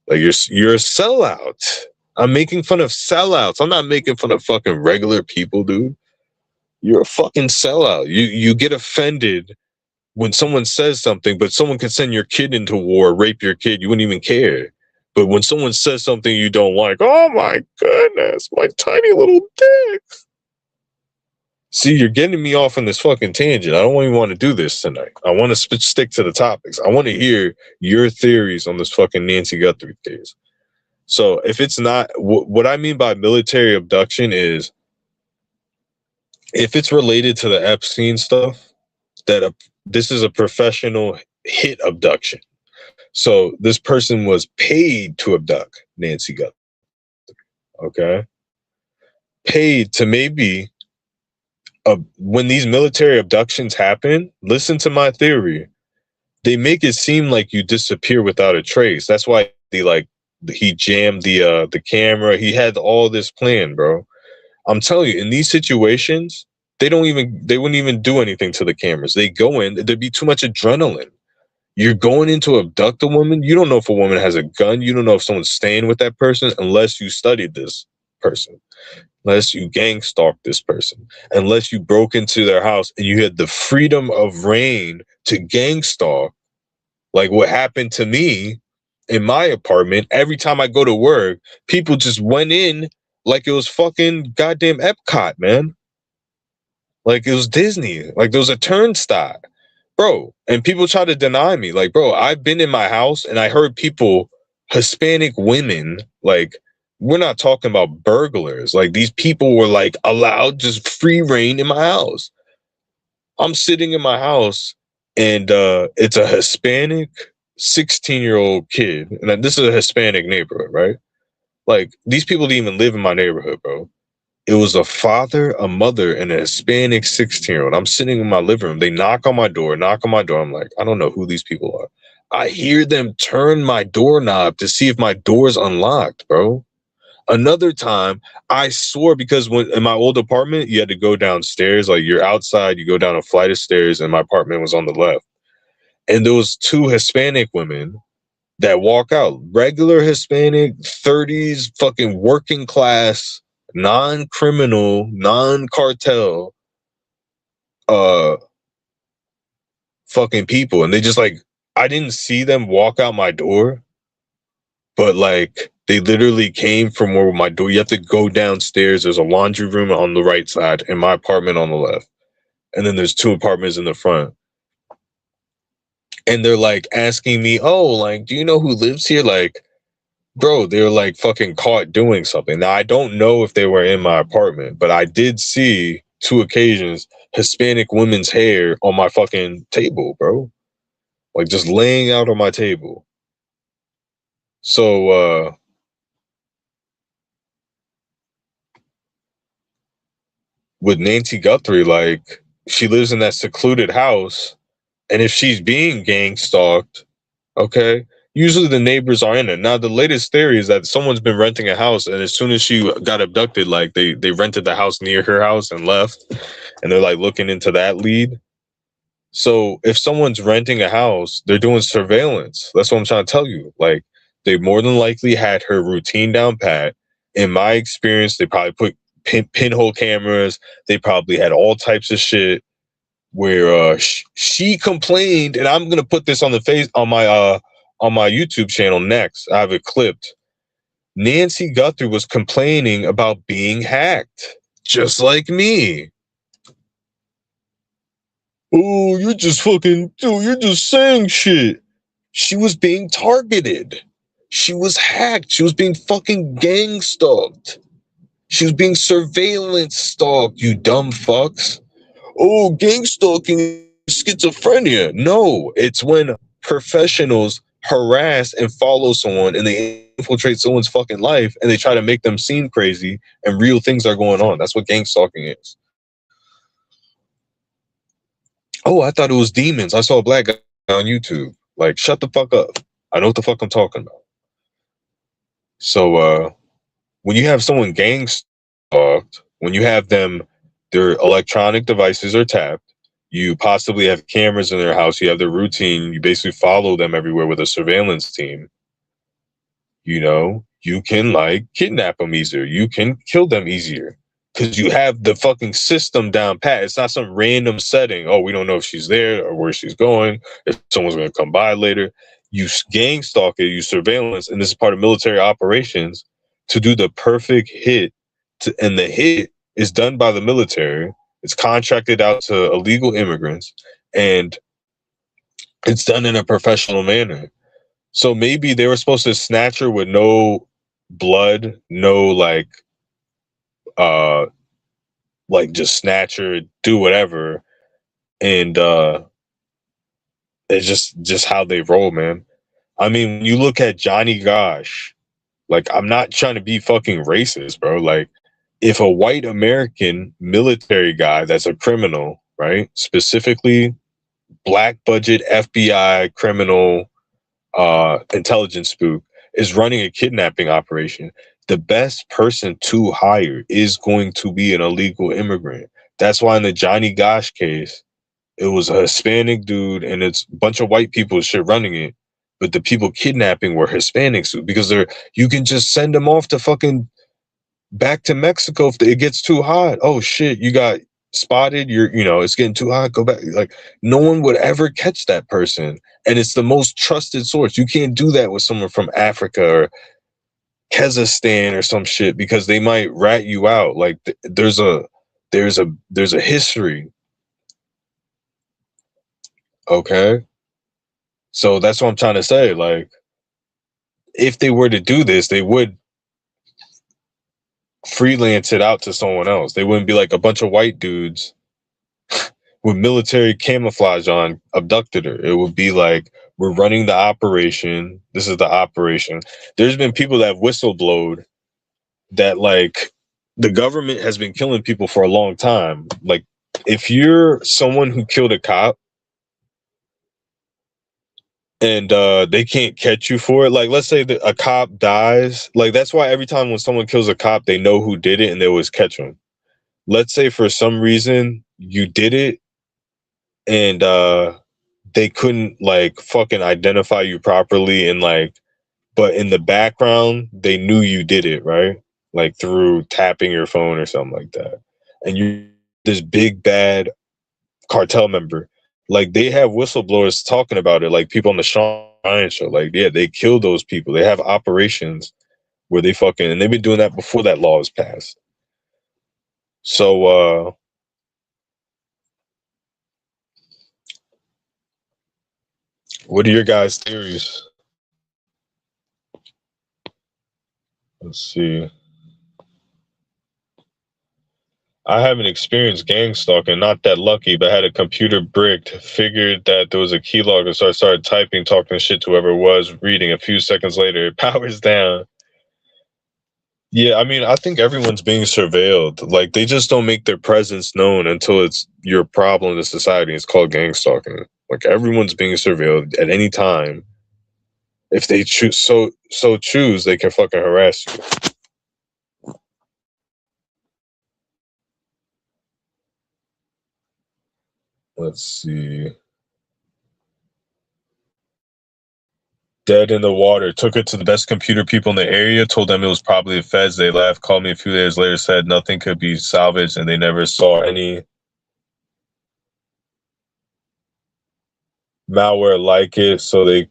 Like you're a sellout. I'm making fun of sellouts. I'm not making fun of fucking regular people, dude. You're a fucking sellout. You get offended when someone says something, but someone can send your kid into war, rape your kid, you wouldn't even care. But when someone says something you don't like, oh my goodness, my tiny little dick. See, you're getting me off on this fucking tangent. I don't even want to do this tonight. I want to stick to the topics. I want to hear your theories on this fucking Nancy Guthrie case. So if it's not, what I mean by military abduction is, if it's related to the Epstein stuff, that this is a professional hit abduction. So this person was paid to abduct Nancy Guthrie. Okay? Paid to maybe, when these military abductions happen, listen to my theory. They make it seem like you disappear without a trace. That's why he jammed the camera. He had all this plan, bro. I'm telling you, in these situations, they wouldn't even do anything to the cameras. They go in, there'd be too much adrenaline. You're going in to abduct a woman. You don't know if a woman has a gun. You don't know if someone's staying with that person unless you studied this person, unless you gang stalked this person, unless you broke into their house and you had the freedom of reign to gang stalk, like what happened to me in my apartment. Every time I go to work, people just went in like it was fucking goddamn Epcot, man. Like it was Disney. Like there was a turnstile, bro. And people try to deny me. Like, bro, I've been in my house and I heard people, Hispanic women, like, we're not talking about burglars. Like these people were like allowed just free reign in my house. I'm sitting in my house and it's a Hispanic 16-year-old kid. And this is a Hispanic neighborhood, right? Like these people didn't even live in my neighborhood, bro. It was a father, a mother, and a Hispanic 16-year-old. I'm sitting in my living room. They knock on my door. I'm like, I don't know who these people are. I hear them turn my doorknob to see if my door's unlocked, bro. Another time, I swore, because when in my old apartment, you had to go downstairs. Like you're outside, you go down a flight of stairs, and my apartment was on the left. And there was two Hispanic women that walk out. Regular Hispanic, 30s, fucking working class, non-criminal, non-cartel, fucking people. And they just like, I didn't see them walk out my door, but like they literally came from where my door. You have to go downstairs. There's a laundry room on the right side and my apartment on the left. And then there's 2 apartments in the front. And they're like asking me, oh, like, do you know who lives here? Like, bro, they're like fucking caught doing something. Now, I don't know if they were in my apartment, but I did see 2 occasions Hispanic women's hair on my fucking table, bro. Like just laying out on my table. So, with Nancy Guthrie, like, she lives in that secluded house. And if she's being gang stalked, okay, usually the neighbors are in it. Now, the latest theory is that someone's been renting a house, and as soon as she got abducted, like they rented the house near her house and left, and they're like looking into that lead. So if someone's renting a house, they're doing surveillance. That's what I'm trying to tell you. Like, they more than likely had her routine down pat. In my experience, they probably put pinhole cameras. They probably had all types of shit where she complained, and I'm gonna put this on my YouTube channel next. I have it clipped. Nancy Guthrie was complaining about being hacked, just like me. Oh, you're just fucking, dude, you're just saying shit. She was being targeted. She was hacked. She was being fucking gang stalked. She was being surveillance stalked, you dumb fucks. Oh, gang stalking is schizophrenia. No, it's when professionals harass and follow someone and they infiltrate someone's fucking life and they try to make them seem crazy and real things are going on. That's what gang stalking is. Oh, I thought it was demons. I saw a black guy on YouTube. Like, shut the fuck up. I know what the fuck I'm talking about. So, when you have someone gang stalked, when you have them, their electronic devices are tapped, you possibly have cameras in their house, you have their routine, you basically follow them everywhere with a surveillance team, you know, you can like kidnap them easier, you can kill them easier, because you have the fucking system down pat. It's not some random setting. Oh, we don't know if she's there or where she's going, if someone's going to come by later. You gang stalk it, you surveillance, and this is part of military operations to do the perfect hit. And the hit is done by the military. It's contracted out to illegal immigrants, and it's done in a professional manner. So maybe they were supposed to snatch her with no blood, no like just snatch her, do whatever, and it's just how they roll, man. I mean, when you look at Johnny Gosh, like, I'm not trying to be fucking racist, bro. Like, if a white American military guy that's a criminal, right, specifically black budget FBI criminal intelligence spook, is running a kidnapping operation, the best person to hire is going to be an illegal immigrant. That's why in the Johnny Gosh case, it was a Hispanic dude and it's a bunch of white people shit running it. But the people kidnapping were Hispanics because you can just send them off to fucking back to Mexico if it gets too hot. Oh shit, you got spotted. It's getting too hot. Go back. Like, no one would ever catch that person, and it's the most trusted source. You can't do that with someone from Africa or Kazakhstan or some shit because they might rat you out. Like, there's a history. Okay, so that's what I'm trying to say. Like, if they were to do this, they would freelance it out to someone else. They wouldn't be like a bunch of white dudes with military camouflage on abducted her. It would be like, we're running the operation. This is the operation. There's been people that have whistleblowed that, like, the government has been killing people for a long time. Like, if you're someone who killed a cop and they can't catch you for it, like, let's say that a cop dies, like, that's why every time when someone kills a cop, they know who did it and they always catch them. Let's say for some reason you did it and they couldn't like fucking identify you properly, and like, but in the background they knew you did it, right? Like through tapping your phone or something like that. And you this big bad cartel member. Like they have whistleblowers talking about it, like people on the Sean Ryan show. Like, yeah, they kill those people. They have operations where they fucking, and they've been doing that before that law was passed. So what are your guys' theories? Let's see. I haven't experienced gang stalking, not that lucky, but had a computer bricked, figured that there was a keylogger, so I started typing, talking shit to whoever was reading. A few seconds later, it powers down. Yeah, I mean, I think everyone's being surveilled. Like, they just don't make their presence known until it's your problem to society. It's called gang stalking. Like, everyone's being surveilled at any time. If they choose, choose, they can fucking harass you. Let's see. Dead in the water. Took it to the best computer people in the area, told them it was probably the feds. They laughed, called me a few days later, said nothing could be salvaged, and they never saw any malware like it, so they,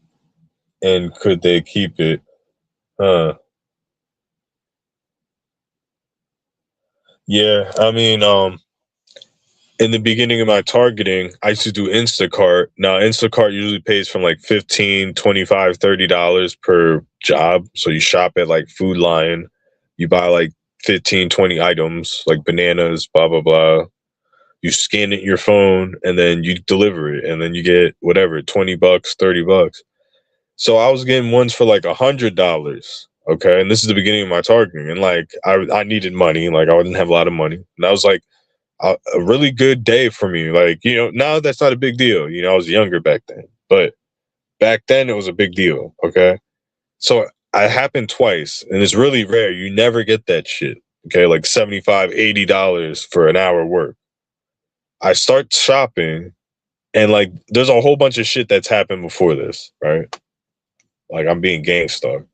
and could they keep it? Huh. Yeah, I mean, in the beginning of my targeting, I used to do Instacart. Now, Instacart usually pays from like $15, $25, $30 per job. So you shop at like Food Lion, you buy like 15, 20 items, like bananas, blah, blah, blah. You scan it in your phone and then you deliver it, and then you get whatever, $20, $30. So I was getting ones for like $100. Okay. And this is the beginning of my targeting. And like, I needed money. Like, I didn't have a lot of money. And I was like, a really good day for me. Like, you know, now that's not a big deal. You know, I was younger back then, but back then it was a big deal. Okay. So it happened twice, and it's really rare. You never get that shit. Okay. Like $75, $80 for an hour work. I start shopping, and like, there's a whole bunch of shit that's happened before this, right? Like, I'm being gang stalked,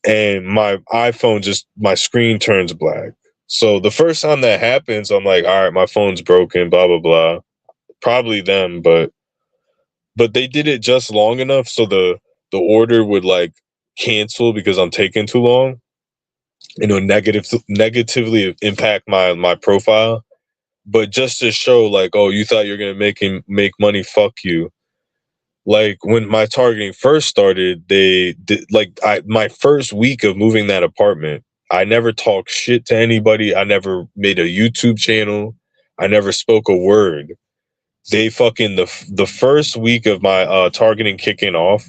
and my iPhone my screen turns black. So the first time that happens, I'm like, all right, my phone's broken, blah, blah, blah. Probably them, but they did it just long enough so the order would like cancel because I'm taking too long. You know, negatively impact my profile. But just to show like, oh, you thought you're gonna make money, fuck you. Like, when my targeting first started, they did, like, my first week of moving that apartment, I never talked shit to anybody. I never made a YouTube channel. I never spoke a word. They fucking the first week of my targeting kicking off,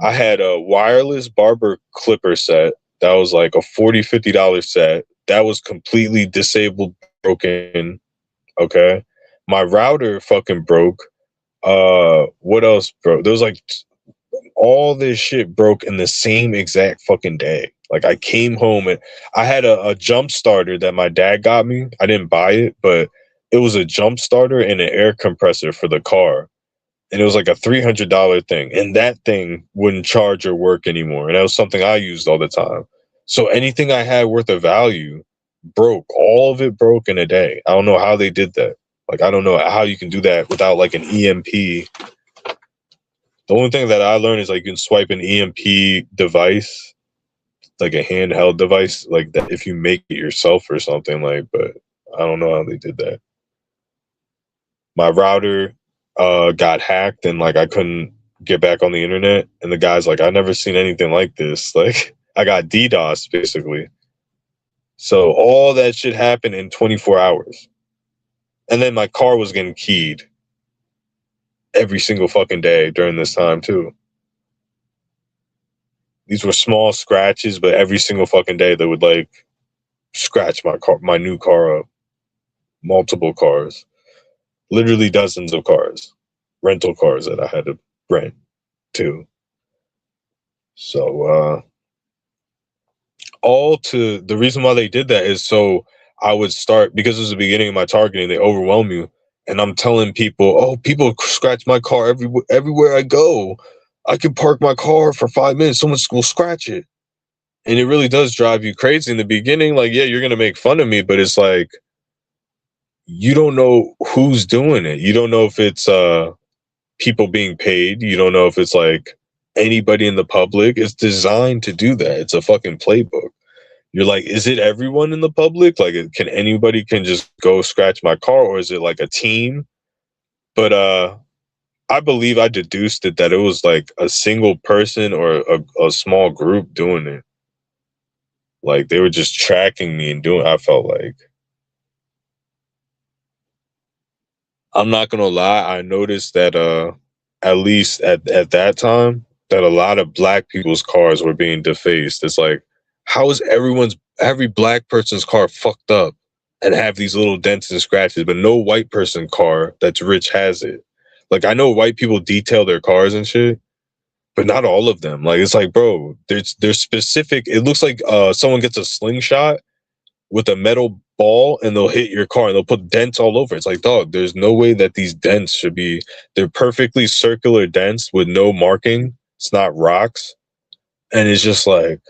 I had a wireless barber clipper set that was like a $40-$50 set that was completely disabled, broken. Okay, my router fucking broke. What else broke? There was like all this shit broke in the same exact fucking day. Like, I came home and I had a jump starter that my dad got me. I didn't buy it, but it was a jump starter and an air compressor for the car. And it was like a $300 thing. And that thing wouldn't charge or work anymore. And that was something I used all the time. So anything I had worth of value broke. All of it broke in a day. I don't know how they did that. Like, I don't know how you can do that without like an EMP. The only thing that I learned is like you can swipe an EMP device, like a handheld device, like that if you make it yourself or something, like, but I don't know how they did that. My router got hacked, and like I couldn't get back on the internet, and the guy's like, I've never seen anything like this. Like, I got DDoS basically. So all that shit happened in 24 hours. And then my car was getting keyed every single fucking day during this time too. These were small scratches, but every single fucking day they would like scratch my new car up. Multiple cars. Literally dozens of cars. Rental cars that I had to rent too. So the reason why they did that is so I would start, because it was the beginning of my targeting, they overwhelm you. and I'm telling people, oh, people scratch my car everywhere I go. I can park my car for 5 minutes, someone will scratch it. And it really does drive you crazy in the beginning. Like, yeah, you're gonna make fun of me, but it's like you don't know who's doing it. You don't know if it's people being paid. You don't know if it's like anybody in the public. It's designed to do that. It's a fucking playbook. You're like, is it everyone in the public? Like, can anybody can just go scratch my car, or is it like a team? But I believe I deduced it that it was like a single person or a small group doing it. Like they were just tracking me and doing. I felt like, I'm not gonna lie, I noticed that at least at that time that a lot of black people's cars were being defaced. It's like, how is every black person's car fucked up and have these little dents and scratches, but no white person car that's rich has it? Like, I know white people detail their cars and shit, but not all of them. Like, it's like, bro, there's specific. It looks like someone gets a slingshot with a metal ball and they'll hit your car and they'll put dents all over. It's like, dog, there's no way that these dents should be. They're perfectly circular dents with no marking. It's not rocks, and it's just like,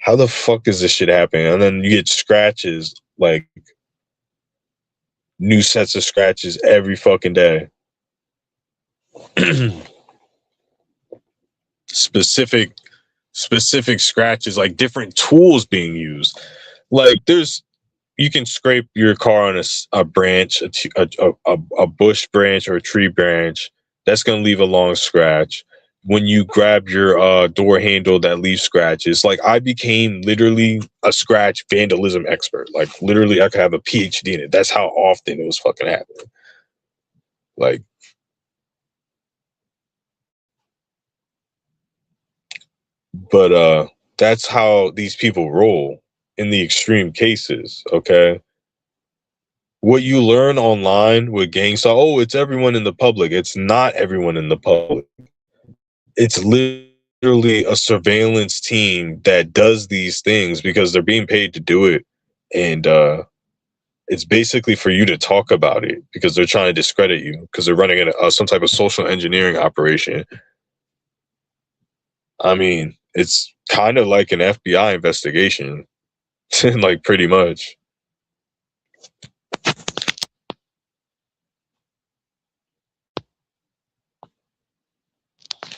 how the fuck is this shit happening? And then you get scratches, like new sets of scratches every fucking day. specific specific scratches, like different tools being used. Like, you can scrape your car on a branch, a bush branch or a tree branch. That's gonna leave a long scratch. When you grab your door handle, that leaves scratches. Like, I became literally a scratch vandalism expert. Like, literally, I could have a PhD in it. That's how often it was fucking happening. Like, but that's how these people roll in the extreme cases. Okay, what you learn online with gangsta, oh, it's everyone in the public. It's not everyone in the public. It's literally a surveillance team that does these things because they're being paid to do it. And it's basically for you to talk about it because they're trying to discredit you because they're running some type of social engineering operation. I mean, it's kind of like an FBI investigation, like, pretty much.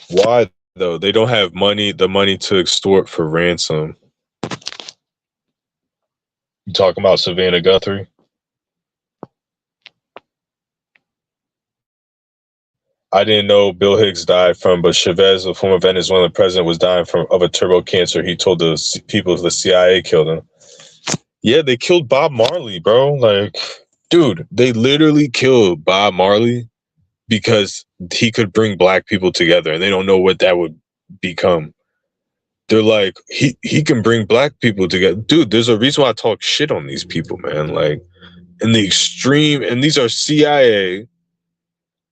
Why though? They don't have the money to extort for ransom. You talking about Savannah Guthrie? I didn't know Bill Hicks died from, but Chavez, a former Venezuelan president, was dying of a turbo cancer. He told the people the CIA killed him. Yeah, they killed Bob Marley, bro. Like, dude, they literally killed Bob Marley because he could bring black people together, and they don't know what that would become. They're like, he can bring black people together. Dude, there's a reason why I talk shit on these people, man. Like, in the extreme, and these are CIA,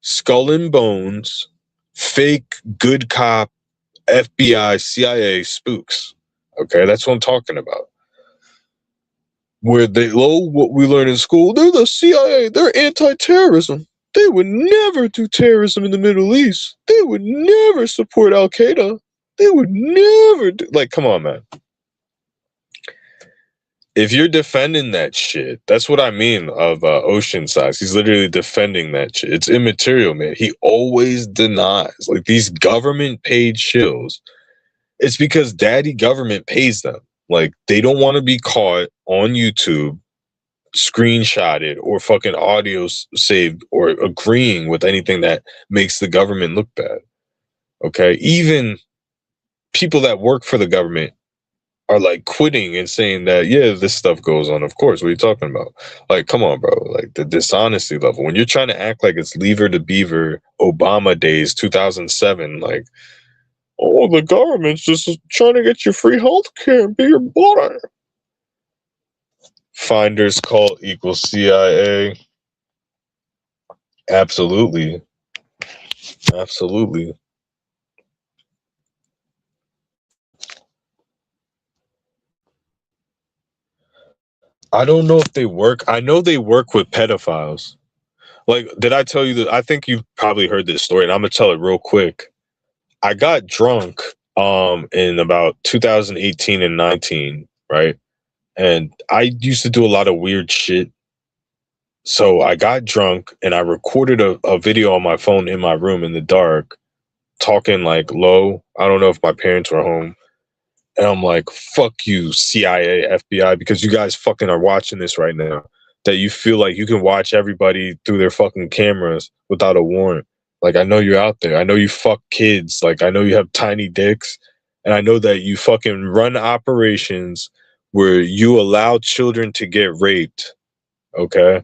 skull and bones, fake good cop, FBI, CIA spooks. Okay, that's what I'm talking about. Where what we learn in school, they're the CIA, they're anti-terrorism. They would never do terrorism in the Middle East. They would never support Al Qaeda. They would never do, like, come on, man. If you're defending that shit, that's what I mean of Oceanside. He's literally defending that shit. It's immaterial, man. He always denies. Like, these government paid shills, it's because daddy government pays them. Like, they don't want to be caught on YouTube, screenshotted, or fucking audio saved, or agreeing with anything that makes the government look bad. Okay? Even people that work for the government are like quitting and saying that, yeah, this stuff goes on. Of course, what are you talking about? Like, come on, bro. Like, the dishonesty level. When you're trying to act like it's Lever to Beaver, Obama days, 2007, like, oh, the government's just trying to get you free health care and be your butter. Finders cult equals CIA. Absolutely. Absolutely. I don't know if they work. I know they work with pedophiles. Like, did I tell you that? I think you've probably heard this story, and I'm gonna tell it real quick. I got drunk in about 2018 and 19, right? And I used to do a lot of weird shit. So I got drunk and I recorded a video on my phone in my room in the dark, talking like low. I don't know if my parents were home. And I'm like, fuck you, CIA, FBI, because you guys fucking are watching this right now. That you feel like you can watch everybody through their fucking cameras without a warrant. Like, I know you're out there. I know you fuck kids. Like, I know you have tiny dicks. And I know that you fucking run operations where you allow children to get raped. Okay?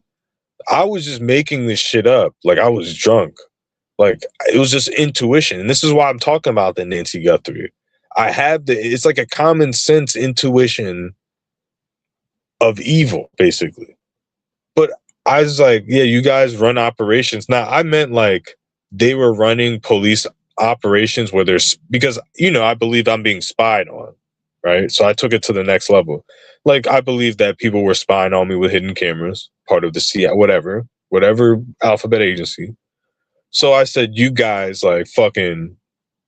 I was just making this shit up. Like, I was drunk. Like, it was just intuition. And this is why I'm talking about the Nancy Guthrie. I have it's like a common sense intuition of evil, basically. But I was like, yeah, you guys run operations. Now, I meant like they were running police operations where there's, because, I believe I'm being spied on, right? So I took it to the next level. Like, I believe that people were spying on me with hidden cameras, part of the CIA, whatever alphabet agency. So I said, you guys like fucking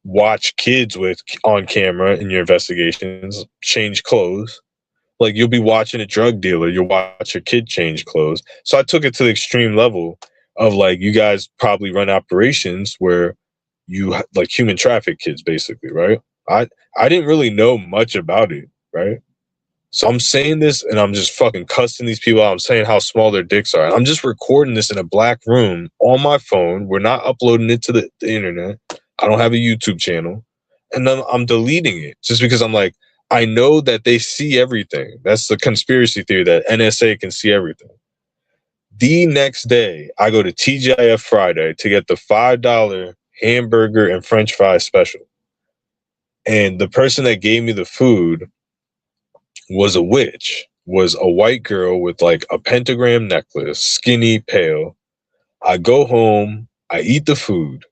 watch kids with on camera in your investigations, change clothes. Like, you'll be watching a drug dealer, you'll watch your kid change clothes. So I took it to the extreme level of like, you guys probably run operations where you like human traffic kids, basically, right? I didn't really know much about it, right? So I'm saying this and I'm just fucking cussing these people out. I'm saying how small their dicks are. And I'm just recording this in a black room on my phone. We're not uploading it to the internet. I don't have a YouTube channel. And then I'm deleting it just because I'm like, I know that they see everything. That's the conspiracy theory, that NSA can see everything. The next day, I go to TGIF Friday to get the $5 hamburger and French fries special. And the person that gave me the food was a witch, was a white girl with like a pentagram necklace, skinny, pale. I go home, I eat the food,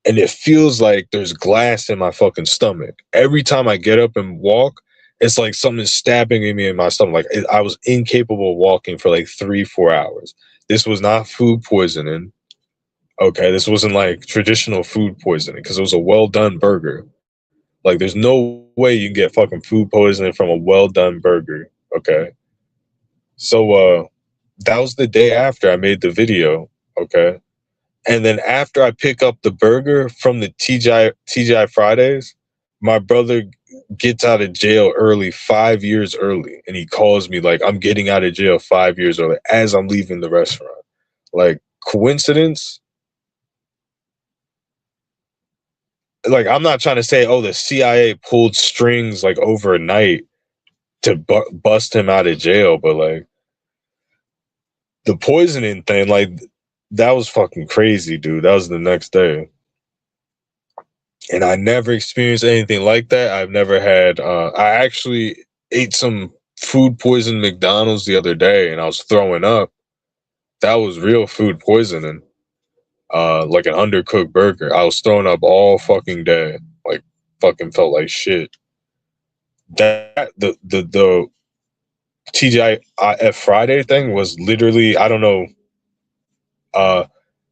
and it feels like there's glass in my fucking stomach. Every time I get up and walk, it's like something's stabbing me in my stomach. Like, I was incapable of walking for like 3-4 hours. This was not food poisoning. Okay, this wasn't like traditional food poisoning because it was a well done burger. Like, there's no way you can get fucking food poisoning from a well done burger. Okay. So that was the day after I made the video. Okay. And then after I pick up the burger from the TGI Fridays, my brother gets out of jail early, 5 years early. And he calls me like, I'm getting out of jail 5 years early as I'm leaving the restaurant. Like, coincidence? Like, I'm not trying to say, oh, the CIA pulled strings like overnight to bust him out of jail, but like the poisoning thing, like, that was fucking crazy, dude. That was the next day. And I never experienced anything like that. I've never had, I actually ate some food poison McDonald's the other day and I was throwing up. That was real food poisoning. Like an undercooked burger. I was throwing up all fucking day. Like, fucking felt like shit. That, the TGIF Friday thing was literally, I don't know,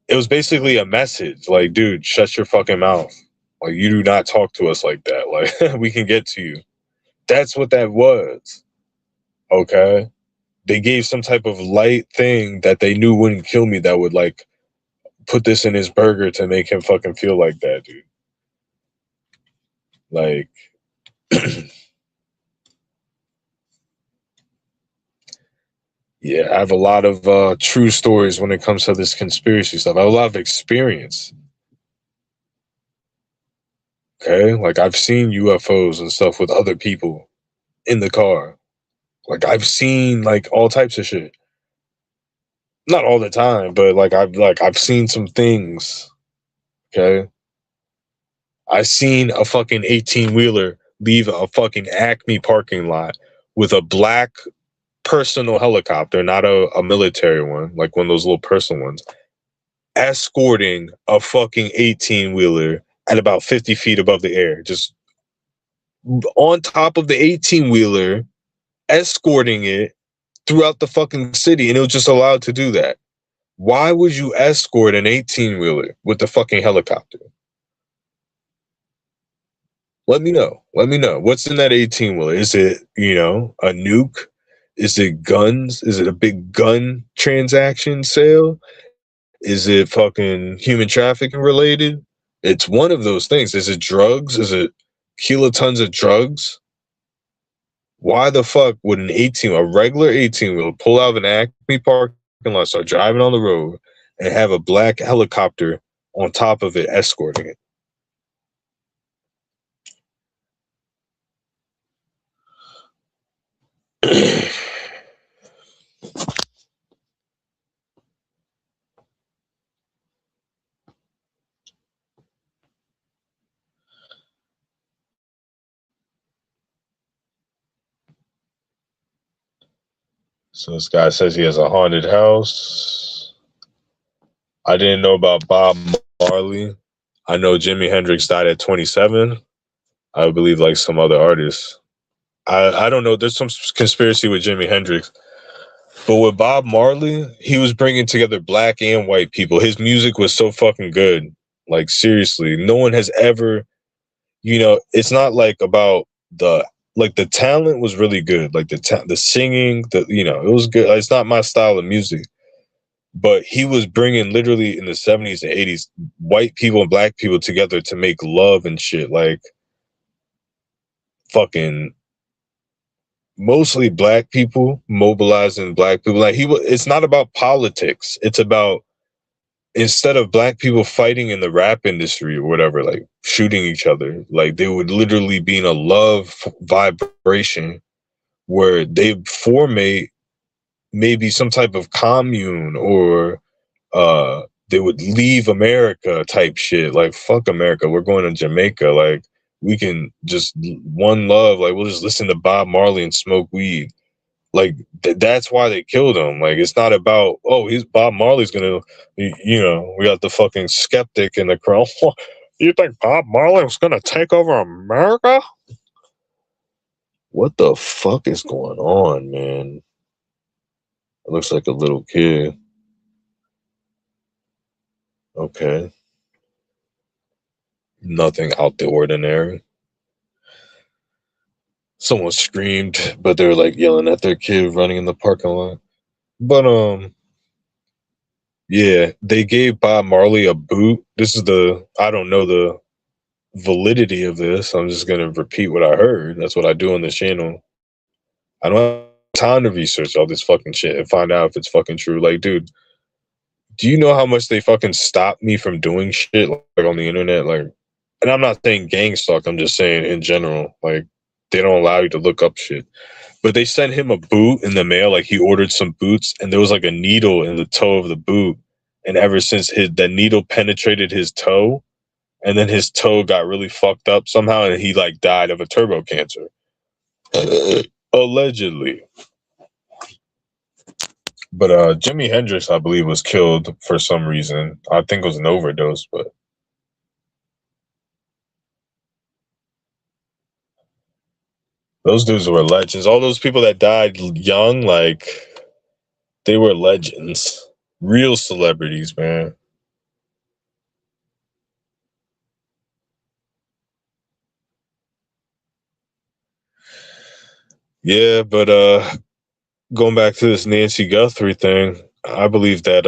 it was basically a message like, dude, shut your fucking mouth. Like, you do not talk to us like that. Like, we can get to you. That's what that was. Okay. They gave some type of light thing that they knew wouldn't kill me that would like put this in his burger to make him fucking feel like that, dude. Like, yeah, I have a lot of true stories when it comes to this conspiracy stuff. I have a lot of experience. Okay, like, I've seen UFOs and stuff with other people in the car. Like, I've seen like all types of shit. Not all the time, but I've seen some things. Okay, I seen a fucking 18-wheeler leave a fucking Acme parking lot with a black personal helicopter, not a military one, like one of those little personal ones, escorting a fucking 18-wheeler at about 50 feet above the air, just on top of the 18-wheeler, escorting it throughout the fucking city, and it was just allowed to do that. Why would you escort an 18-wheeler with the fucking helicopter? Let me know. Let me know. What's in that 18-wheeler? Is it, a nuke? Is it guns? Is it a big gun transaction sale? Is it fucking human trafficking related? It's one of those things. Is it drugs? Is it kilotons of drugs? Why the fuck would a regular 18-wheeler pull out of an Acme parking lot, start driving on the road, and have a black helicopter on top of it escorting it? So this guy says he has a haunted house. I didn't know about Bob Marley. I know Jimi Hendrix died at 27. I believe like some other artists. I don't know. There's some conspiracy with Jimi Hendrix. But with Bob Marley, he was bringing together black and white people. His music was so fucking good. Like, seriously, no one has ever, it's not like about the talent was really good. Like the singing, it was good. It's not my style of music. But he was bringing literally in the 70s and 80s, white people and black people together to make love and shit. Like, fucking mostly black people mobilizing black people. Like it's not about politics. It's about, instead of black people fighting in the rap industry or whatever, like shooting each other, like they would literally be in a love vibration where they form maybe some type of commune, or they would leave America type shit. Like, fuck America, we're going to Jamaica. Like, we can just one love. Like, we'll just listen to Bob Marley and smoke weed. Like, that's why they killed him. Like, it's not about, oh, he's Bob Marley's gonna, we got the fucking skeptic in the crowd. You think Bob Marley was gonna take over America? What the fuck is going on, man? It looks like a little kid. Okay. Nothing out the ordinary. Someone screamed, but they were like yelling at their kid running in the parking lot. But yeah, they gave Bob Marley a boot. I don't know the validity of this. I'm just gonna repeat what I heard. That's what I do on this channel. I don't have time to research all this fucking shit and find out if it's fucking true. Like, dude, do you know how much they fucking stopped me from doing shit like on the internet? Like, and I'm not saying gang stalk, I'm just saying in general, like, they don't allow you to look up shit. But they sent him a boot in the mail, like he ordered some boots, and there was like a needle in the toe of the boot. And ever since that needle penetrated his toe, and then his toe got really fucked up somehow, and he like died of a turbo cancer. Allegedly. But Jimi Hendrix, I believe, was killed for some reason. I think it was an overdose, but those dudes were legends. All those people that died young, like, they were legends. Real celebrities, man. Yeah, but going back to this Nancy Guthrie thing, I believe that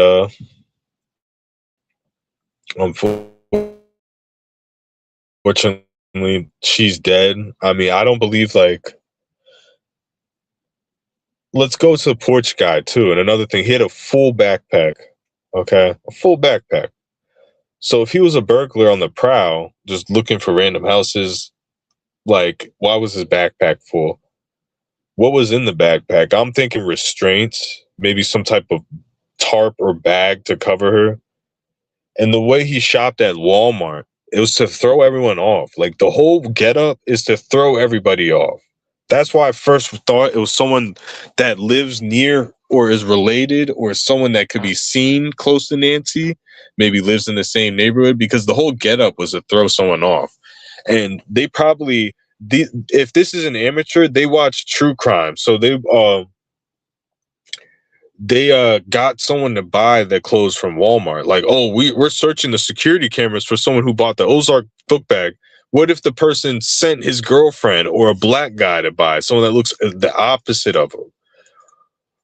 unfortunately she's dead. I mean, I don't believe, like, let's go to the porch guy too. And another thing, he had a full backpack. Okay, a full backpack. So if he was a burglar on the prowl, just looking for random houses, like, why was his backpack full? What was in the backpack? I'm thinking restraints, maybe some type of tarp or bag to cover her. And the way he shopped at Walmart, it was to throw everyone off. Like, the whole getup is to throw everybody off. That's why I first thought it was someone that lives near or is related, or someone that could be seen close to Nancy, maybe lives in the same neighborhood, because the whole getup was to throw someone off. And they probably, if this is an amateur, they watch true crime. So they got someone to buy the clothes from Walmart. Like, oh, we're searching the security cameras for someone who bought the Ozark book bag. What if the person sent his girlfriend or a black guy to buy someone that looks the opposite of him?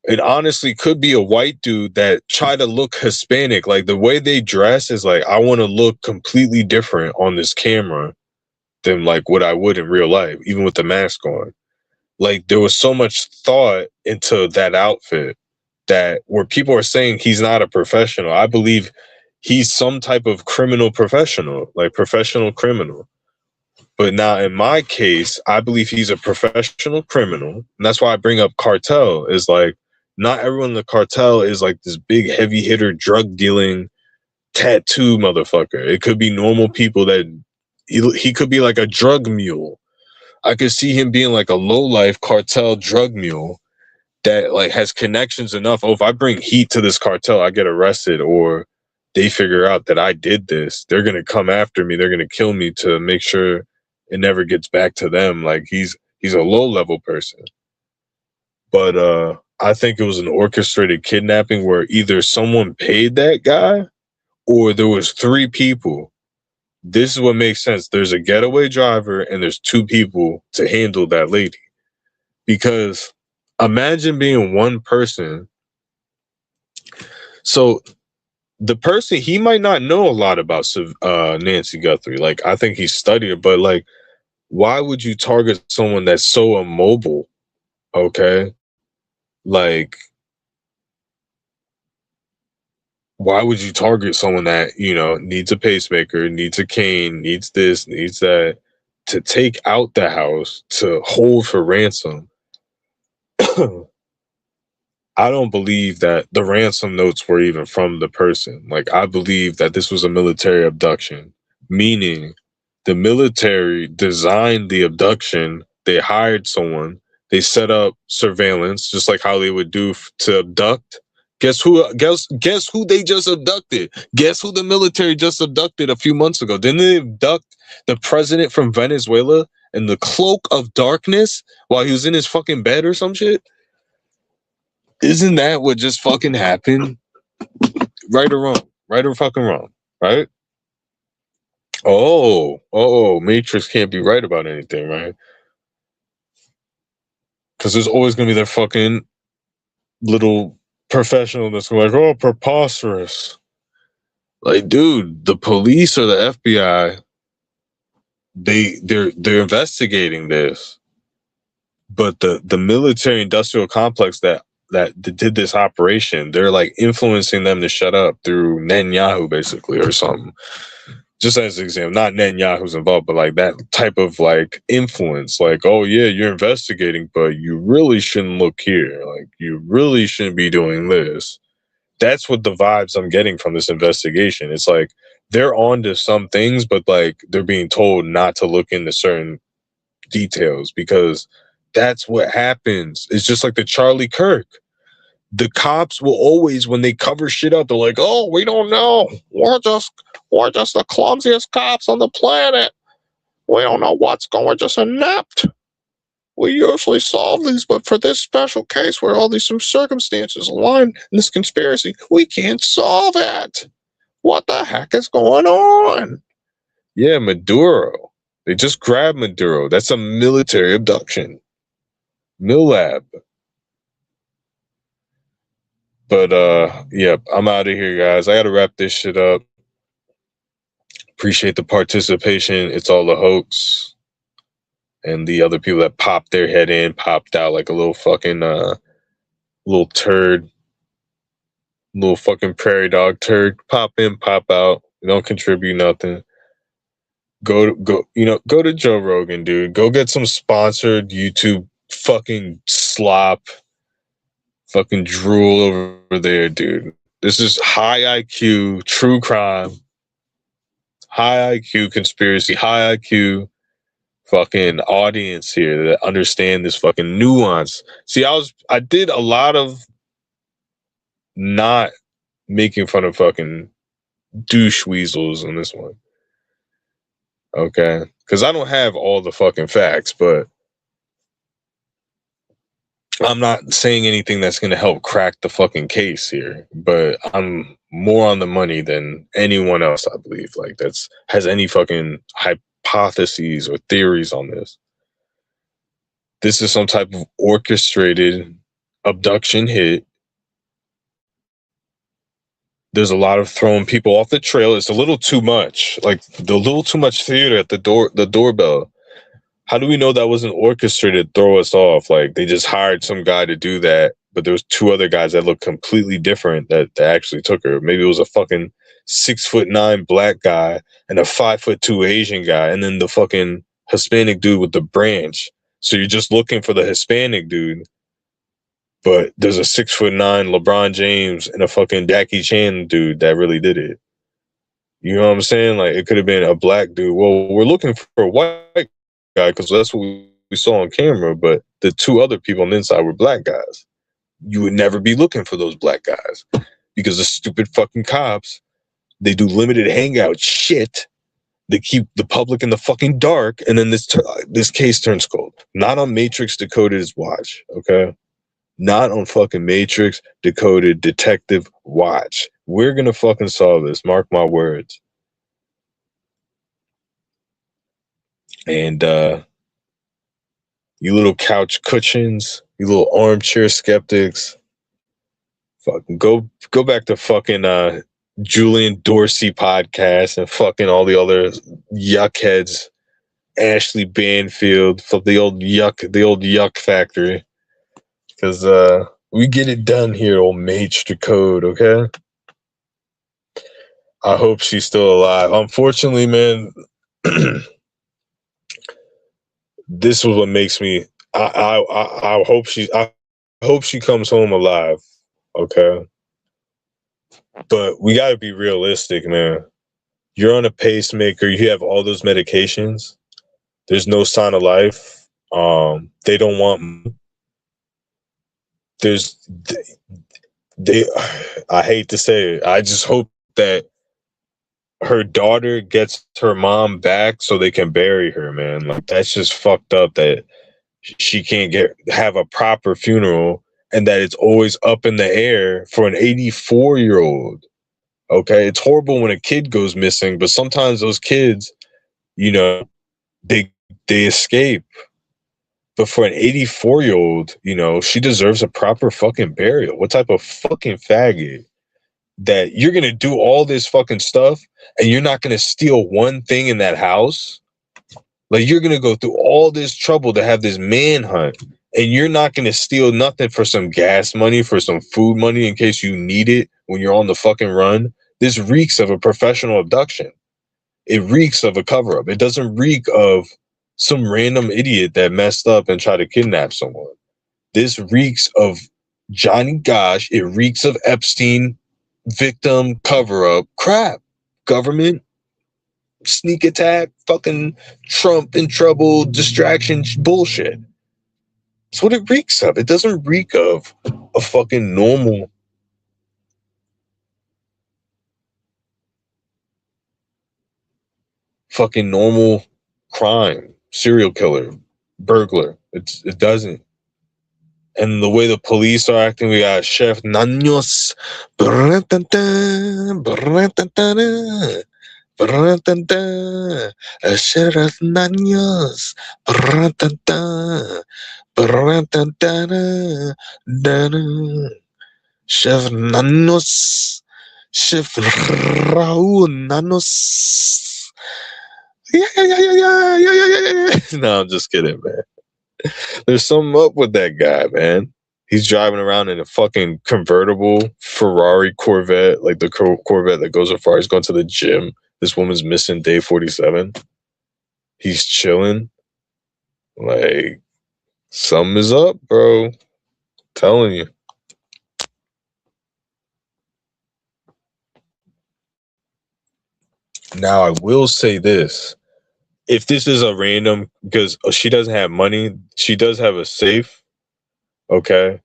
It honestly could be a white dude that tried to look Hispanic. Like the way they dress is like, I want to look completely different on this camera than like what I would in real life, even with the mask on. Like there was so much thought into that outfit that where people are saying he's not a professional, I believe he's some type of criminal professional, like professional criminal. But now in my case, I believe he's a professional criminal. And that's why I bring up cartel is like, not everyone in the cartel is like this big heavy hitter drug dealing tattoo motherfucker. It could be normal people that he could be like a drug mule. I could see him being like a low life cartel drug mule that like has connections enough. Oh, if I bring heat to this cartel, I get arrested, or they figure out that I did this. They're gonna come after me. They're gonna kill me to make sure it never gets back to them. Like he's a low level person. But I think it was an orchestrated kidnapping where either someone paid that guy or there was three people. This is what makes sense. There's a getaway driver and there's two people to handle that lady. Because imagine being one person. So the person, he might not know a lot about Nancy Guthrie. Like, I think he studied her, but like, why would you target someone that's so immobile? Okay. Like, why would you target someone that, you know, needs a pacemaker, needs a cane, needs this, needs that, to take out the house, to hold for ransom? I don't believe that the ransom notes were even from the person. Like, I believe that this was a military abduction, meaning the military designed the abduction. They hired someone. They set up surveillance, just like how they would do to abduct. Guess who? Guess who they just abducted? Guess who the military just abducted a few months ago? Didn't they abduct the president from Venezuela in the cloak of darkness while he was in his fucking bed or some shit? Isn't that what just fucking happened? Right or wrong? Right or fucking wrong? Right? Oh, Matrix can't be right about anything, right? Because there's always gonna be that fucking little professional that's like, oh, preposterous. Like, dude, the police or the FBI, they're investigating this, but the military industrial complex that did this operation, they're like influencing them to shut up through Netanyahu, basically, or something. Just as an example, not Netanyahu's involved, but like that type of like influence, like, oh yeah, you're investigating, but you really shouldn't look here. Like, you really shouldn't be doing this. That's what the vibes I'm getting from this investigation. It's like they're on to some things, but like they're being told not to look into certain details because that's what happens. It's just like the Charlie Kirk. The cops will always, when they cover shit up, they're like, oh, we don't know. We're just the clumsiest cops on the planet. We don't know what's going on. We're just inept. We usually solve these, but for this special case where all these some circumstances align in this conspiracy, we can't solve it. What the heck is going on? Yeah, Maduro. They just grabbed Maduro. That's a military abduction. MILAB. But yeah, I'm out of here, guys. I gotta wrap this shit up. Appreciate the participation. It's all a hoax. And the other people that popped their head in, popped out like a little fucking little turd. Little fucking prairie dog turd. Pop in, pop out. Don't contribute nothing. Go to Joe Rogan, dude. Go get some sponsored YouTube fucking slop. Fucking drool over there, dude. This is high IQ, true crime, high IQ conspiracy, high IQ fucking audience here that understand this fucking nuance. See, I did a lot of not making fun of fucking douche weasels on this one. Okay? Because I don't have all the fucking facts, but I'm not saying anything that's going to help crack the fucking case here, but I'm more on the money than anyone else, I believe. Like, that's has any fucking hypotheses or theories on this. This is some type of orchestrated abduction hit. There's a lot of throwing people off the trail. It's a little too much. Like, the little too much theater at the doorbell. How do we know that wasn't orchestrated to throw us off? Like, they just hired some guy to do that, but there was two other guys that looked completely different that actually took her. Maybe it was a fucking 6'9" black guy and a 5'2" Asian guy, and then the fucking Hispanic dude with the branch. So you're just looking for the Hispanic dude, but there's a 6'9" LeBron James and a fucking Jackie Chan dude that really did it. You know what I'm saying? Like, it could have been a black dude. Well, we're looking for a white guy because that's what we saw on camera, but the two other people on the inside were black guys. You would never be looking for those black guys because the stupid fucking cops, they do limited hangout shit. They keep the public in the fucking dark, and then this case turns cold. Not on Matrix Decoded's watch, okay? Not on fucking Matrix Decoded Detective watch. We're gonna fucking solve this. Mark my words. And you little couch cushions, you little armchair skeptics, fucking go back to fucking Julian Dorsey podcast and fucking all the other yuckheads, Ashley Banfield, the old yuck factory. Because we get it done here, old Mage Decode, okay? I hope she's still alive. Unfortunately, man, this is what makes me. I hope she comes home alive, okay? But we gotta be realistic, man. You're on a pacemaker. You have all those medications. There's no sign of life. They don't want. I hate to say it. I just hope that her daughter gets her mom back so they can bury her, man. Like, that's just fucked up that she can't have a proper funeral and that it's always up in the air for an 84-year-old. Okay, it's horrible when a kid goes missing, but sometimes those kids, you know, they escape. But for an 84-year-old, you know, she deserves a proper fucking burial. What type of fucking faggot that you're going to do all this fucking stuff and you're not going to steal one thing in that house? Like, you're going to go through all this trouble to have this manhunt and you're not going to steal nothing for some gas money, for some food money in case you need it when you're on the fucking run. This reeks of a professional abduction. It reeks of a cover-up. It doesn't reek of some random idiot that messed up and tried to kidnap someone. This reeks of Johnny Gosh. It reeks of Epstein victim cover-up crap. Government sneak attack, fucking Trump in trouble, distraction bullshit. That's what it reeks of. It doesn't reek of a fucking normal crime, serial killer, burglar. It doesn't. And the way the police are acting, we got Chef Nanos, Sheriff Nanos, Chef Nanos, Chef Raul Nanos. Yeah. No, I'm just kidding, man. There's something up with that guy, man. He's driving around in a fucking convertible Ferrari Corvette, like the Corvette that goes so far. He's going to the gym. This woman's missing day 47. He's chilling. Like, something is up, bro. I'm telling you. Now, I will say this. If this is a random, because she doesn't have money, she does have a safe. Okay.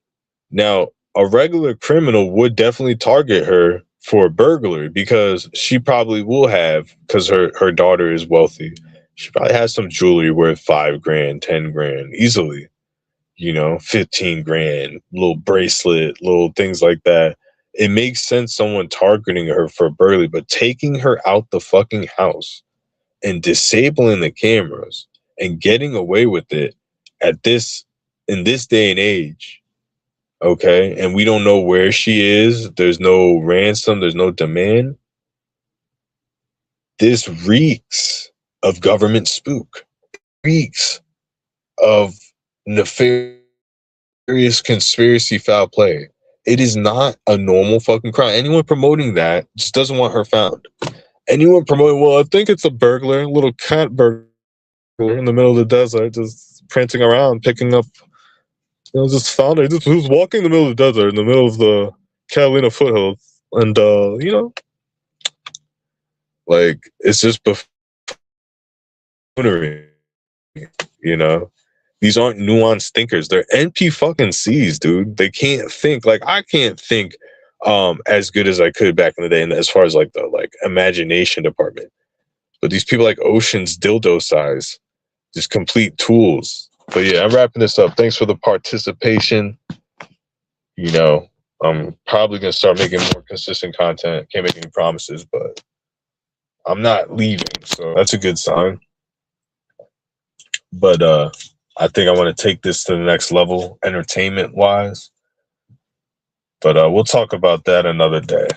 Now, a regular criminal would definitely target her for a burglary because she probably will have, because her daughter is wealthy. She probably has some jewelry worth $5 grand, $10 grand easily. you know, 15 grand, little bracelet, little things like that. It makes sense someone targeting her for burglary, but taking her out the fucking house and disabling the cameras and getting away with it at this, in this day and age, okay? And we don't know where she is. There's no ransom. There's no demand. This reeks of government spook. Reeks of nefarious conspiracy foul play. It is not a normal fucking crime. Anyone promoting that just doesn't want her found. Anyone promoting, well, I think it's a burglar, a little cat burglar in the middle of the desert, just prancing around, picking up, you know, just found her. Just who's walking in the middle of the desert, in the middle of the Catalina foothills, and you know, like, it's just buffoonery. You know, these aren't nuanced thinkers. They're NP fucking C's, dude. They can't think. Like, I can't think as good as I could back in the day, and as far as like the like imagination department. But these people like Ocean's dildo size, just complete tools. But yeah, I'm wrapping this up. Thanks for the participation. You know, I'm probably gonna start making more consistent content. Can't make any promises, but I'm not leaving, so that's a good sign. But I think I want to take this to the next level, entertainment wise. But we'll talk about that another day.